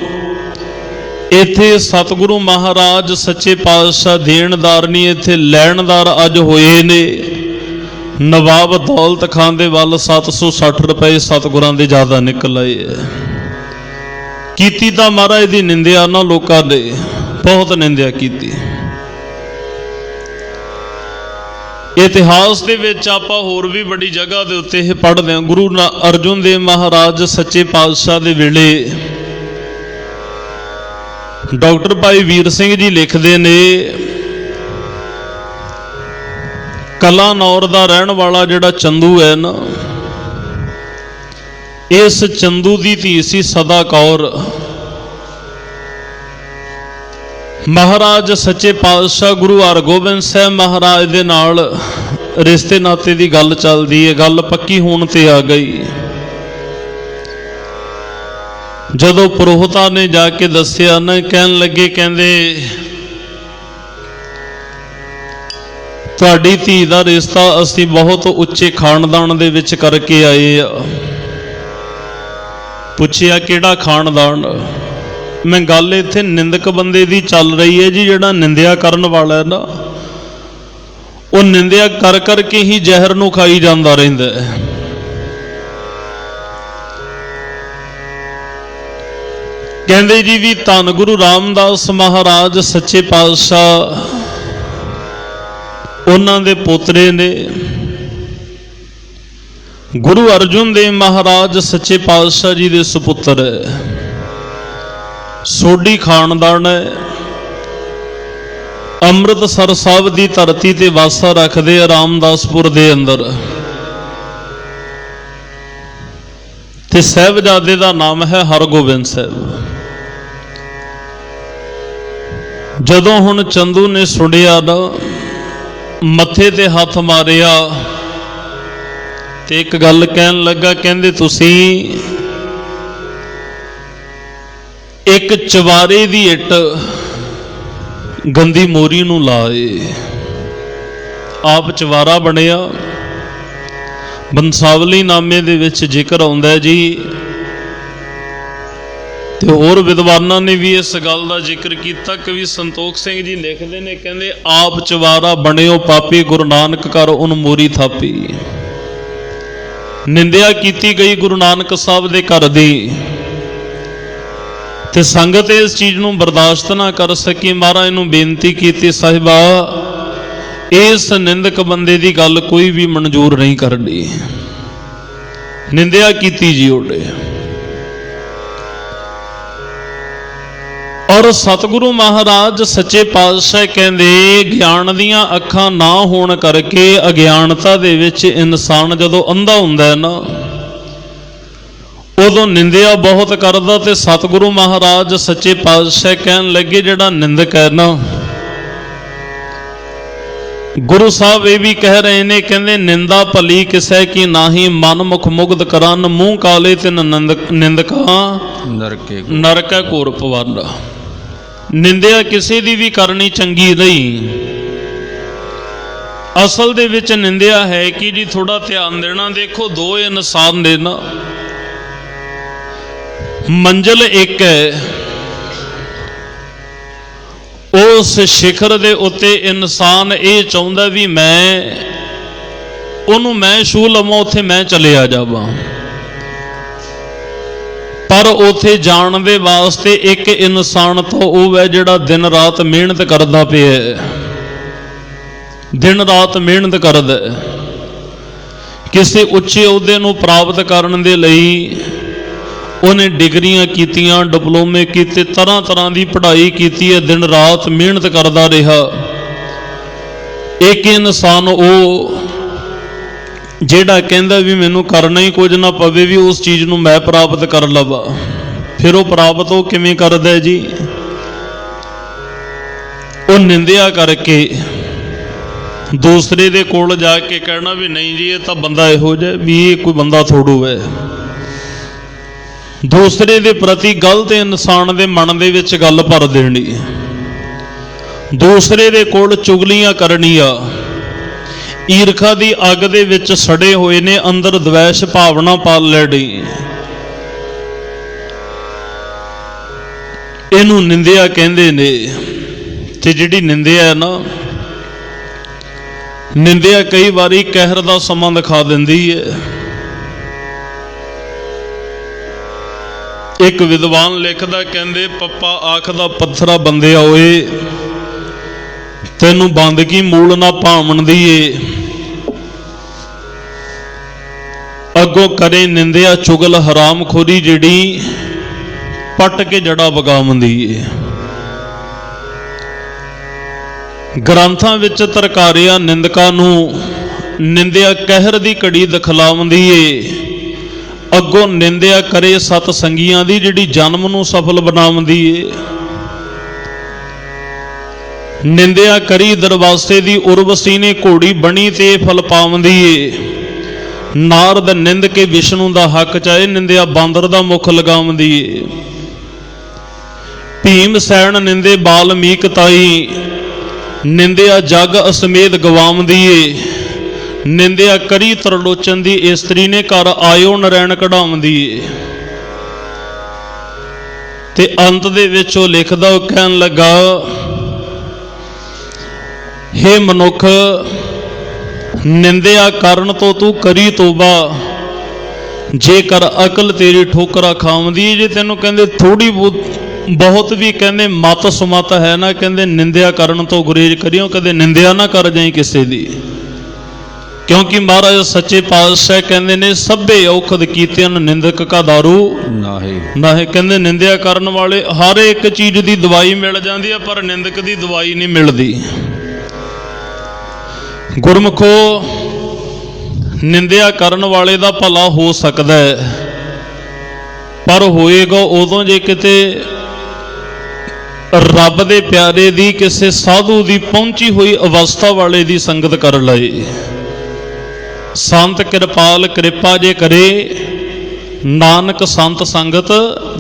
ਇੱਥੇ ਸਤਿਗੁਰੂ ਮਹਾਰਾਜ ਸੱਚੇ ਪਾਤਸ਼ਾਹ ਦੇਣਦਾਰ ਨਹੀਂ, ਇੱਥੇ ਲੈਣਦਾਰ ਅੱਜ ਹੋਏ ਨੇ। ਨਵਾਬ ਦੌਲਤ ਖਾਨ ਦੇ ਵੱਲ 760 ਰੁਪਏ ਸਤਿਗੁਰਾਂ ਦੇ ਜ਼ਿਆਦਾ ਨਿਕਲ ਆਏ ਹੈ। ਕੀਤੀ ਤਾਂ ਮਹਾਰਾਜ ਦੀ ਨਿੰਦਿਆ ਨਾ ਲੋਕਾਂ ਨੇ, ਬਹੁਤ ਨਿੰਦਿਆ ਕੀਤੀ। ਇਤਿਹਾਸ ਦੇ ਵਿੱਚ ਆਪਾਂ ਹੋਰ ਵੀ ਬੜੀ ਜਗ੍ਹਾ ਦੇ ਉੱਤੇ ਇਹ ਪੜ੍ਹਦੇ ਹਾਂ। ਗੁਰੂ ਅਰਜਨ ਦੇਵ ਮਹਾਰਾਜ ਸੱਚੇ ਪਾਤਸ਼ਾਹ ਦੇ ਵੇਲੇ ਡਾਕਟਰ ਭਾਈ ਵੀਰ ਸਿੰਘ ਜੀ ਲਿਖਦੇ ਨੇ, ਕਲਾਨੌਰ ਦਾ ਰਹਿਣ ਵਾਲਾ ਜਿਹੜਾ ਚੰਦੂ ਹੈ ਨਾ, ਇਸ ਚੰਦੂ ਦੀ ਧੀ ਸੀ ਸਦਾ ਕੌਰ। ਮਹਾਰਾਜ ਸੱਚੇ ਪਾਤਸ਼ਾਹ ਗੁਰੂ ਹਰਗੋਬਿੰਦ ਸਾਹਿਬ ਮਹਾਰਾਜ ਦੇ ਨਾਲ ਰਿਸ਼ਤੇ ਨਾਤੇ ਦੀ ਗੱਲ ਚੱਲਦੀ ਹੈ, ਗੱਲ ਪੱਕੀ ਹੋਣ ਤੇ ਆ ਗਈ। ਜਦੋਂ ਪੁਰੋਹਿਤਾਂ ਨੇ ਜਾ ਕੇ ਦੱਸਿਆ ਨਾ, ਕਹਿਣ ਲੱਗੇ, ਕਹਿੰਦੇ ਤੁਹਾਡੀ ਧੀ ਦਾ ਰਿਸ਼ਤਾ ਅਸੀਂ ਬਹੁਤ ਉੱਚੇ ਖਾਨਦਾਨ ਦੇ ਵਿੱਚ ਕਰਕੇ ਆਏ ਆ। ਪੁੱਛਿਆ ਕਿਹੜਾ ਖਾਨਦਾਨ? ਮੈਂ ਗੱਲ ਇੱਥੇ ਨਿੰਦਕ ਬੰਦੇ ਦੀ ਚੱਲ ਰਹੀ ਹੈ ਜੀ, ਜਿਹੜਾ ਨਿੰਦਿਆ ਕਰਨ ਵਾਲਾ ਹੈ ਨਾ, ਉਹ ਨਿੰਦਿਆ ਕਰ ਕਰਕੇ ਹੀ ਜ਼ਹਿਰ ਨੂੰ ਖਾਈ ਜਾਂਦਾ ਰਹਿੰਦਾ ਹੈ। ਕਹਿੰਦੇ ਜੀ ਵੀ ਧੰਨ ਗੁਰੂ ਰਾਮਦਾਸ ਮਹਾਰਾਜ ਸੱਚੇ ਪਾਤਸ਼ਾਹ ਉਹਨਾਂ ਦੇ ਪੋਤਰੇ ਨੇ। ਗੁਰੂ ਅਰਜਨ ਦੇਵ ਮਹਾਰਾਜ ਸੱਚੇ ਪਾਤਸ਼ਾਹ ਜੀ ਦੇ ਸੁਪੁੱਤਰ ਹੈ, ਸੋਢੀ ਖਾਨਦਾਨ ਹੈ। ਅੰਮ੍ਰਿਤਸਰ ਸਾਹਿਬ ਦੀ ਧਰਤੀ ਤੇ ਵਾਸਾ ਰੱਖਦੇ ਆ, ਰਾਮਦਾਸਪੁਰ ਦੇ ਅੰਦਰ। ਤੇ ਸਾਹਿਬਜ਼ਾਦੇ ਦਾ ਨਾਮ ਹੈ ਹਰਗੋਬਿੰਦ ਸਾਹਿਬ। ਜਦੋਂ ਹੁਣ ਚੰਦੂ ਨੇ ਸੁਣਿਆ ਨਾ, ਮੱਥੇ ਤੇ ਹੱਥ ਮਾਰਿਆ ਤੇ ਇੱਕ ਗੱਲ ਕਹਿਣ ਲੱਗਾ, ਕਹਿੰਦੇ ਤੁਸੀਂ ਇੱਕ ਚਵਾਰੇ ਦੀ ਇੱਟ ਗੰਦੀ ਮੋਰੀ ਨੂੰ ਲਾਏ। ਆਪ ਚਵਾਰਾ ਬਣਿਆ। ਬੰਸਾਵਲੀ ਨਾਮੇ ਦੇ ਵਿੱਚ ਜ਼ਿਕਰ ਆਉਂਦਾ ਜੀ, ਤੇ ਹੋਰ ਵਿਦਵਾਨਾਂ ਨੇ ਵੀ ਇਸ ਗੱਲ ਦਾ ਜ਼ਿਕਰ ਕੀਤਾ। ਕਵੀ ਸੰਤੋਖ ਸਿੰਘ ਜੀ ਲਿਖਦੇ ਨੇ, ਕਹਿੰਦੇ ਆਪ ਚਵਾਰਾ ਬਣਿਓ ਪਾਪੀ, ਗੁਰੂ ਨਾਨਕ ਕਰ ਉਹਨ ਮੋਰੀ ਥਾਪੀ। ਨਿੰਦਿਆ ਕੀਤੀ ਗਈ ਗੁਰੂ ਨਾਨਕ ਸਾਹਿਬ ਦੇ ਘਰ ਦੀ, ਤੇ ਸੰਗਤ ਇਸ ਚੀਜ਼ ਨੂੰ ਬਰਦਾਸ਼ਤ ਨਾ ਕਰ ਸਕੀ। ਮਹਾਰਾਜ ਨੂੰ ਬੇਨਤੀ ਕੀਤੀ, ਸਾਹਿਬਾ ਇਸ ਨਿੰਦਕ ਬੰਦੇ ਦੀ ਗੱਲ ਕੋਈ ਵੀ ਮਨਜ਼ੂਰ ਨਹੀਂ ਕਰਨੀ। ਨਿੰਦਿਆ ਕੀਤੀ ਜੀ ਉਹਨੇ। ਔਰ ਸਤਿਗੁਰੂ ਮਹਾਰਾਜ ਸੱਚੇ ਪਾਤਸ਼ਾਹ ਕਹਿੰਦੇ, ਗਿਆਨ ਦੀਆਂ ਅੱਖਾਂ ਨਾ ਹੋਣ ਕਰਕੇ ਅਗਿਆਨਤਾ ਦੇ ਵਿੱਚ ਇਨਸਾਨ ਜਦੋਂ ਅੰਧਾ ਹੁੰਦਾ ਹੈ ਨਾ, ਉਦੋਂ ਨਿੰਦਿਆ ਬਹੁਤ ਕਰਦਾ। ਤੇ ਸਤਿਗੁਰੂ ਮਹਾਰਾਜ ਸੱਚੇ ਪਾਤਸ਼ਾਹ ਕਹਿਣ ਲੱਗੇ, ਜਿਹੜਾ ਨਿੰਦਕ ਹੈ ਨਾ, ਗੁਰੂ ਸਾਹਿਬ ਇਹ ਵੀ ਕਹਿ ਰਹੇ ਨੇ, ਕਹਿੰਦੇ ਨਿੰਦਾ ਭਲੀ ਕਿਸੈ ਕੀ ਨਾਹੀ, ਮਨ ਮੁਖ ਮੁਗਧ ਕਰਨ, ਮੂੰਹ ਕਾਲੇ ਤਿਨ ਨਿੰਦਕਾਂ ਨਰਕੈ ਘੋਰ ਪਵਨ। ਨਿੰਦਿਆ ਕਿਸੇ ਦੀ ਵੀ ਕਰਨੀ ਚੰਗੀ ਨਹੀਂ। ਅਸਲ ਦੇ ਵਿੱਚ ਨਿੰਦਿਆ ਹੈ ਕਿ ਜੀ, ਥੋੜਾ ਧਿਆਨ ਦੇਣਾ। ਦੇਖੋ, ਦੋ ਇਨਸਾਨ ਨੇ ਨਾ, ਮੰਜ਼ਿਲ ਇੱਕ ਹੈ। ਉਸ ਸਿਖਰ ਦੇ ਉੱਤੇ ਇਨਸਾਨ ਇਹ ਚਾਹੁੰਦਾ ਵੀ ਮੈਂ ਉਹਨੂੰ ਮੈਂ ਛੂਹ ਲਵਾਂ, ਉੱਥੇ ਮੈਂ ਚਲਿਆ ਜਾਵਾਂ। ਪਰ ਉੱਥੇ ਜਾਣ ਦੇ ਵਾਸਤੇ ਇੱਕ ਇਨਸਾਨ ਤਾਂ ਉਹ ਹੈ ਜਿਹੜਾ ਦਿਨ ਰਾਤ ਮਿਹਨਤ ਕਰਦਾ ਪਿਆ, ਦਿਨ ਰਾਤ ਮਿਹਨਤ ਕਰਦਾ। ਕਿਸੇ ਉੱਚੇ ਅਹੁਦੇ ਨੂੰ ਪ੍ਰਾਪਤ ਕਰਨ ਦੇ ਲਈ ਉਹਨੇ ਡਿਗਰੀਆਂ ਕੀਤੀਆਂ, ਡਿਪਲੋਮੇ ਕੀਤੇ, ਤਰ੍ਹਾਂ ਤਰ੍ਹਾਂ ਦੀ ਪੜ੍ਹਾਈ ਕੀਤੀ ਹੈ, ਦਿਨ ਰਾਤ ਮਿਹਨਤ ਕਰਦਾ ਰਿਹਾ। ਇੱਕ ਇਨਸਾਨ ਉਹ ਜਿਹੜਾ ਕਹਿੰਦਾ ਵੀ ਮੈਨੂੰ ਕਰਨਾ ਹੀ ਕੁਝ ਨਾ ਪਵੇ, ਵੀ ਉਸ ਚੀਜ਼ ਨੂੰ ਮੈਂ ਪ੍ਰਾਪਤ ਕਰ ਲਵਾਂ। ਫਿਰ ਉਹ ਪ੍ਰਾਪਤ ਉਹ ਕਿਵੇਂ ਕਰਦਾ ਜੀ? ਉਹ ਨਿੰਦਿਆ ਕਰਕੇ ਦੂਸਰੇ ਦੇ ਕੋਲ ਜਾ ਕੇ ਕਹਿਣਾ ਵੀ ਨਹੀਂ ਜੀ, ਇਹ ਤਾਂ ਬੰਦਾ ਇਹੋ ਜਿਹਾ ਵੀ, ਇਹ ਕੋਈ ਬੰਦਾ ਥੋੜੂ ਹੈ। ਦੂਸਰੇ ਦੇ ਪ੍ਰਤੀ ਗਲਤ ਇਨਸਾਨ ਦੇ ਮਨ ਦੇ ਵਿੱਚ ਗੱਲ ਭਰ ਦੇਣੀ। ਦੂਸਰੇ ਦੇ ਕੋਲ ਚੁਗਲੀਆਂ ਕਰਨੀਆਂ, ਈਰਖਾ ਦੀ ਅੱਗ ਦੇ ਵਿੱਚ ਸੜੇ ਹੋਏ ਨੇ, ਅੰਦਰ ਦਵੈਸ਼ ਭਾਵਨਾ ਪਾਲ ਲੈਣੀ, ਇਹਨੂੰ ਨਿੰਦਿਆ ਕਹਿੰਦੇ ਨੇ। ਤੇ ਜਿਹੜੀ ਨਿੰਦਿਆ ਹੈ ਨਾ, ਨਿੰਦਿਆ ਕਈ ਵਾਰੀ ਕਹਿਰ ਦਾ ਸਮਾਂ ਦਿਖਾ ਦਿੰਦੀ ਹੈ। ਇੱਕ ਵਿਦਵਾਨ ਲਿਖਦਾ, ਕਹਿੰਦੇ ਪੱਪਾ ਆਖਦਾ ਪੱਥਰਾ ਬੰਦਿਆ ਓਏ, ਤੈਨੂੰ ਬੰਦਗੀ ਮੂਲ ਨਾ ਭਾਵਣ ਦੀ ਏ, ਅੱਗੋਂ ਕਰੇ ਨਿੰਦਿਆ ਚੁਗਲ ਹਰਾਮ ਖੋਰੀ, ਜਿਹੜੀ ਪੱਟ ਕੇ ਜੜਾ ਵਗਾਉਂਦੀ ਏ। ਗ੍ਰੰਥਾਂ ਵਿੱਚ ਤਰਕਾਰਿਆ ਨਿੰਦਕਾਂ ਨੂੰ ਨਿੰਦਿਆ ਕਹਿਰ ਦੀ ਘੜੀ ਦਿਖਲਾਉਂਦੀ ਏ, ਅੱਗੋਂ ਨਿੰਦਿਆ ਕਰੇ ਸਤ ਸੰਗੀਆਂ ਦੀ, ਜਿਹੜੀ ਜਨਮ ਨੂੰ ਸਫਲ ਬਣਾਉਂਦੀ ਏ। ਨਿੰਦਿਆ ਕਰੀ ਦਰਵਾਸੇ ਦੀ ਉਰਵਸੀ ਨੇ, ਘੋੜੀ ਬਣੀ ਤੇ ਫਲ ਪਾਉਂਦੀ ਏ। ਨਾਰਦ ਨਿੰਦ ਕੇ ਵਿਸ਼ਨੂੰ ਦਾ ਹੱਕ ਚਾਹੇ, ਨਿੰਦਿਆ ਬਾਂਦਰ ਦਾ ਮੁਖ ਲਗਾਉਂਦੀ ਏ। ਭੀਮ ਸੈਣ ਨਿੰਦੇ ਬਾਲਮੀਕ ਤਾਈ, ਨਿੰਦਿਆ ਜਗ ਅਸਮੇਤ ਗਵਾਉਂਦੀ ਏ। ਨਿੰਦਿਆ ਕਰੀ ਤਰਲੋਚਨ ਦੀ ਇਸਤਰੀ ਨੇ, ਘਰ ਆਇਓ ਨਰੈਣ ਕਢਾਉਂਦੀ ਏ। ਤੇ ਅੰਤ ਦੇ ਵਿੱਚ ਉਹ ਲਿਖਦਾ, ਉਹ ਕਹਿਣ ਲੱਗਾ, ਹੇ ਮਨੁੱਖ, ਨਿੰਦਿਆ ਕਰਨ ਤੋਂ ਤੂੰ ਕਰੀ ਤੋਬਾ, ਜੇਕਰ ਅਕਲ ਤੇਰੀ ਠੋਕਰਾ ਖਾਉਂਦੀ। ਜੇ ਤੈਨੂੰ ਕਹਿੰਦੇ ਥੋੜੀ ਬਹੁਤ ਵੀ ਕਹਿੰਦੇ ਮਤ ਸੁਮਤ ਹੈ ਨਾ, ਕਹਿੰਦੇ ਨਿੰਦਿਆ ਕਰਨ ਤੋਂ ਗੁਰੇਜ਼ ਕਰਿਓ, ਕਦੇ ਨਿੰਦਿਆ ਨਾ ਕਰ ਜਾਈ ਕਿਸੇ ਦੀ। ਕਿਉਂਕਿ ਮਹਾਰਾਜ ਸੱਚੇ ਪਾਤਸ਼ਾਹ ਕਹਿੰਦੇ ਨੇ, ਸਭੇ ਔਖਦ ਕੀਤਿਆਂ ਨਿੰਦਕ ਕਾ ਦਾਰੂ ਨਾਹੀ। ਕਹਿੰਦੇ ਨਿੰਦਿਆ ਕਰਨ ਵਾਲੇ ਹਰ ਇੱਕ ਚੀਜ਼ ਦੀ ਦਵਾਈ ਮਿਲ ਜਾਂਦੀ ਹੈ, ਪਰ ਨਿੰਦਕ ਦੀ ਦਵਾਈ ਨਹੀਂ ਮਿਲਦੀ। ਗੁਰਮੁਖੋ, ਨਿੰਦਿਆ ਕਰਨ ਵਾਲੇ ਦਾ ਭਲਾ ਹੋ ਸਕਦਾ ਹੈ, ਪਰ ਹੋਏਗਾ ਉਦੋਂ ਜੇ ਕਿਤੇ ਰੱਬ ਦੇ ਪਿਆਰੇ ਦੀ, ਕਿਸੇ ਸਾਧੂ ਦੀ ਪਹੁੰਚੀ ਹੋਈ ਅਵਸਥਾ ਵਾਲੇ ਦੀ ਸੰਗਤ ਕਰ ਲਏ। ਸੰਤ ਕਿਰਪਾਲ ਕਿਰਪਾ ਜੇ ਕਰੇ, ਨਾਨਕ ਸੰਤ ਸੰਗਤ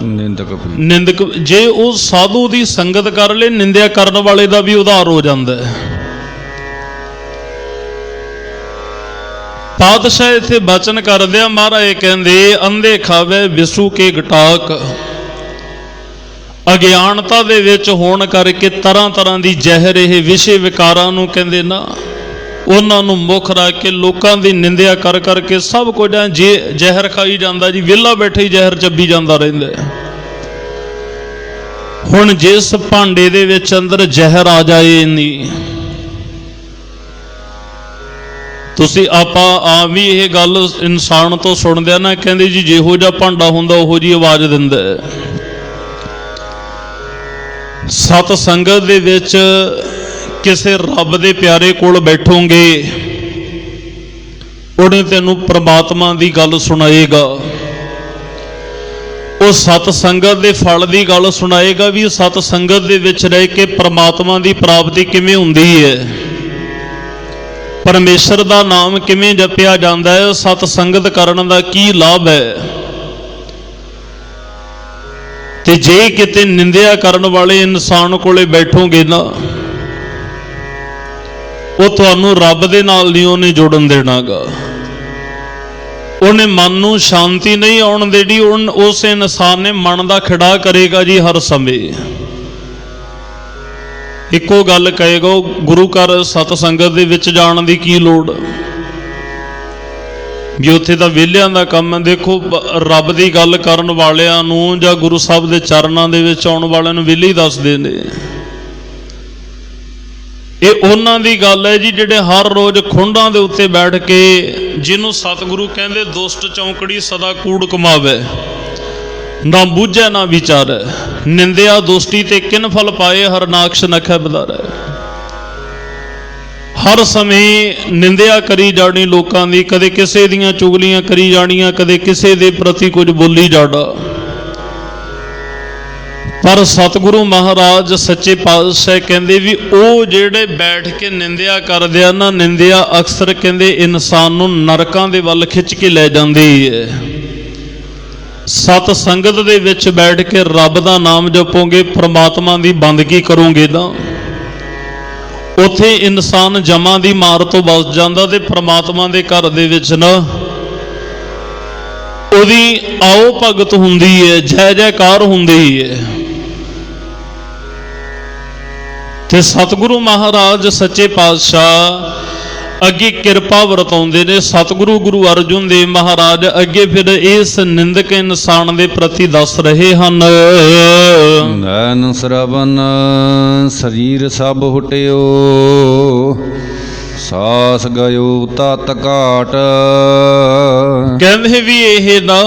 ਨਿੰਦਕ। ਜੇ ਉਹ ਸਾਧੂ ਦੀ ਸੰਗਤ ਕਰ ਲੇ, ਨਿੰਦਿਆ ਕਰਨ ਵਾਲੇ ਦਾ ਵੀ ਉਧਾਰ ਹੋ ਜਾਂਦਾ ਹੈ। ਪਾਤਸ਼ਾਹ ਇੱਥੇ ਬਚਨ ਕਰਦੇ ਆ, ਮਹਾਰਾਜ ਕਹਿੰਦੇ, ਅੰਧੇ ਖਾਵੇ ਵਿਸੂ ਕੇ ਗਟਾਕ। ਅਗਿਆਨਤਾ ਦੇ ਵਿੱਚ ਹੋਣ ਕਰਕੇ ਤਰ੍ਹਾਂ ਤਰ੍ਹਾਂ ਦੀ ਜ਼ਹਿਰ, ਇਹ ਵਿਸ਼ੇ ਵਿਕਾਰਾਂ ਨੂੰ ਕਹਿੰਦੇ ਨਾ, ਉਹਨਾਂ ਨੂੰ ਮੁੱਖ ਰੱਖ ਕੇ ਲੋਕਾਂ ਦੀ ਨਿੰਦਿਆ ਕਰ ਕਰਕੇ ਸਭ ਕੁਝ ਜੇ ਜ਼ਹਿਰ ਖਾਈ ਜਾਂਦਾ ਜੀ, ਵਿਹਲਾ ਬੈਠੇ ਹੀ ਜ਼ਹਿਰ ਚੱਬੀ ਜਾਂਦਾ ਰਹਿੰਦਾ। ਹੁਣ ਜਿਸ ਭਾਂਡੇ ਦੇ ਵਿੱਚ ਅੰਦਰ ਜ਼ਹਿਰ ਆ ਜਾਏ ਨਹੀਂ, ਤੁਸੀਂ ਆਪਾਂ ਆ ਵੀ ਇਹ ਗੱਲ ਇਨਸਾਨ ਤੋਂ ਸੁਣਦੇ ਆ ਨਾ, ਕਹਿੰਦੇ ਜੀ ਜਿਹੋ ਜਿਹਾ ਭਾਂਡਾ ਹੁੰਦਾ ਉਹੋ ਜਿਹੀ ਆਵਾਜ਼ ਦਿੰਦਾ। ਸਤ ਸੰਗਤ ਦੇ ਵਿੱਚ ਕਿਸੇ ਰੱਬ ਦੇ ਪਿਆਰੇ ਕੋਲ ਬੈਠੋਗੇ, ਉਹਨੇ ਤੈਨੂੰ ਪ੍ਰਮਾਤਮਾ ਦੀ ਗੱਲ ਸੁਣਾਏਗਾ। ਉਹ ਸਤ ਸੰਗਤ ਦੇ ਫਲ ਦੀ ਗੱਲ ਸੁਣਾਏਗਾ, ਵੀ ਸਤ ਸੰਗਤ ਦੇ ਵਿੱਚ ਰਹਿ ਕੇ ਪ੍ਰਮਾਤਮਾ ਦੀ ਪ੍ਰਾਪਤੀ ਕਿਵੇਂ ਹੁੰਦੀ ਹੈ, ਪਰਮੇਸ਼ਰ ਦਾ ਨਾਮ ਕਿਵੇਂ ਜਪਿਆ ਜਾਂਦਾ ਹੈ, ਸਤ ਸੰਗਤ ਕਰਨ ਦਾ ਕੀ ਲਾਭ ਹੈ। ਤੇ ਜੇ ਕਿਤੇ ਨਿੰਦਿਆ ਕਰਨ ਵਾਲੇ ਇਨਸਾਨ ਕੋਲੇ ਬੈਠੋਗੇ ਨਾ, ਉਹ ਤੁਹਾਨੂੰ ਰੱਬ ਦੇ ਨਾਲ ਨਹੀਂ ਉਹਨੇ ਜੋੜਨ ਦੇਣਾਗਾ। ਉਹਨੇ ਮਨ ਨੂੰ ਸ਼ਾਂਤੀ ਨਹੀਂ ਆਉਣ ਦੇਣੀ। ਉਸ ਇਨਸਾਨ ਨੇ ਮਨ ਦਾ ਖਿੜਾ ਕਰੇਗਾ ਜੀ ਹਰ ਸਮੇਂ। ਇੱਕੋ ਗੱਲ ਕਹੇਗਾ, ਗੁਰੂ ਘਰ ਸਤ ਸੰਗਤ ਦੇ ਵਿੱਚ ਜਾਣ ਦੀ ਕੀ ਲੋੜ, ਵੀ ਉੱਥੇ ਤਾਂ ਵਿਹਲਿਆਂ ਦਾ ਕੰਮ ਹੈ। ਦੇਖੋ, ਰੱਬ ਦੀ ਗੱਲ ਕਰਨ ਵਾਲਿਆਂ ਨੂੰ ਜਾਂ ਗੁਰੂ ਸਾਹਿਬ ਦੇ ਚਰਨਾਂ ਦੇ ਵਿੱਚ ਆਉਣ ਵਾਲਿਆਂ ਨੂੰ ਵਿਹਲੇ ਹੀ ਦੱਸਦੇ ਨੇ। ਇਹ ਉਹਨਾਂ ਦੀ ਗੱਲ ਹੈ ਜੀ, ਜਿਹੜੇ ਹਰ ਰੋਜ਼ ਖੁੰਡਾਂ ਦੇ ਉੱਤੇ ਬੈਠ ਕੇ, ਜਿਹਨੂੰ ਸਤਿਗੁਰੂ ਕਹਿੰਦੇ ਦੁਸ਼ਟ ਚੌਂਕੜੀ ਸਦਾ ਕੂੜ ਕਮਾਵੇ, ਨਾ ਬੂਝੈ ਨਾ ਵਿਚਾਰੈ, ਨਿੰਦਿਆ ਦੁਸ਼ਟੀ ਤੇ ਕਿਨ ਫਲ ਪਾਏ, ਹਰਨਾਕਸ਼ ਨਖੈ ਬਦਾਰੈ। ਹਰ ਸਮੇਂ ਨਿੰਦਿਆ ਕਰੀ ਜਾਣੀ ਲੋਕਾਂ ਦੀ, ਕਦੇ ਕਿਸੇ ਦੀਆਂ ਚੁਗਲੀਆਂ ਕਰੀ ਜਾਣੀਆਂ, ਕਦੇ ਕਿਸੇ ਦੇ ਪ੍ਰਤੀ ਕੁਝ ਬੋਲੀ ਜਾਣਾ। ਪਰ ਸਤਿਗੁਰੂ ਮਹਾਰਾਜ ਸੱਚੇ ਪਾਤਸ਼ਾਹ ਕਹਿੰਦੇ ਵੀ ਉਹ ਜਿਹੜੇ ਬੈਠ ਕੇ ਨਿੰਦਿਆ ਕਰਦੇ ਆ ਨਾ, ਨਿੰਦਿਆ ਅਕਸਰ ਕਹਿੰਦੇ ਇਨਸਾਨ ਨੂੰ ਨਰਕਾਂ ਦੇ ਵੱਲ ਖਿੱਚ ਕੇ ਲੈ ਜਾਂਦੀ ਹੈ। ਸਤ ਸੰਗਤ ਦੇ ਵਿੱਚ ਬੈਠ ਕੇ ਰੱਬ ਦਾ ਨਾਮ ਜਪੋਗੇ, ਪ੍ਰਮਾਤਮਾ ਦੀ ਬੰਦਗੀ ਕਰੋਗੇ ਨਾ, ਉੱਥੇ ਇਨਸਾਨ ਜਮਾਂ ਦੀ ਮਾਰ ਤੋਂ ਬਚ ਜਾਂਦਾ ਤੇ ਪ੍ਰਮਾਤਮਾ ਦੇ ਘਰ ਦੇ ਵਿੱਚ ਨਾ ਉਹਦੀ ਆਓ ਭਗਤ ਹੁੰਦੀ ਹੈ, ਜੈ ਜੈਕਾਰ ਹੁੰਦੀ ਹੈ। ਤੇ ਸਤਿਗੁਰੂ ਮਹਾਰਾਜ ਸੱਚੇ ਪਾਤਸ਼ਾਹ ਅੱਗੇ ਕਿਰਪਾ ਵਰਤਾਉਂਦੇ ਨੇ। ਸਤਿਗੁਰੂ ਗੁਰੂ ਅਰਜਨ ਦੇਵ ਮਹਾਰਾਜ ਅੱਗੇ ਫਿਰ ਇਸ ਨਿੰਦਕ ਇਨਸਾਨ ਦੇ ਪ੍ਰਤੀ ਦੱਸ ਰਹੇ ਹਨ। ਨੈਣ ਸਰਵਨ ਸਰੀਰ ਸਭ ਹੁਟਿਓ, ਸਾਸ ਗਇਓ ਤਤ ਘਾਟ। ਕਹਿੰਦੇ ਵੀ ਇਹ ਨਾ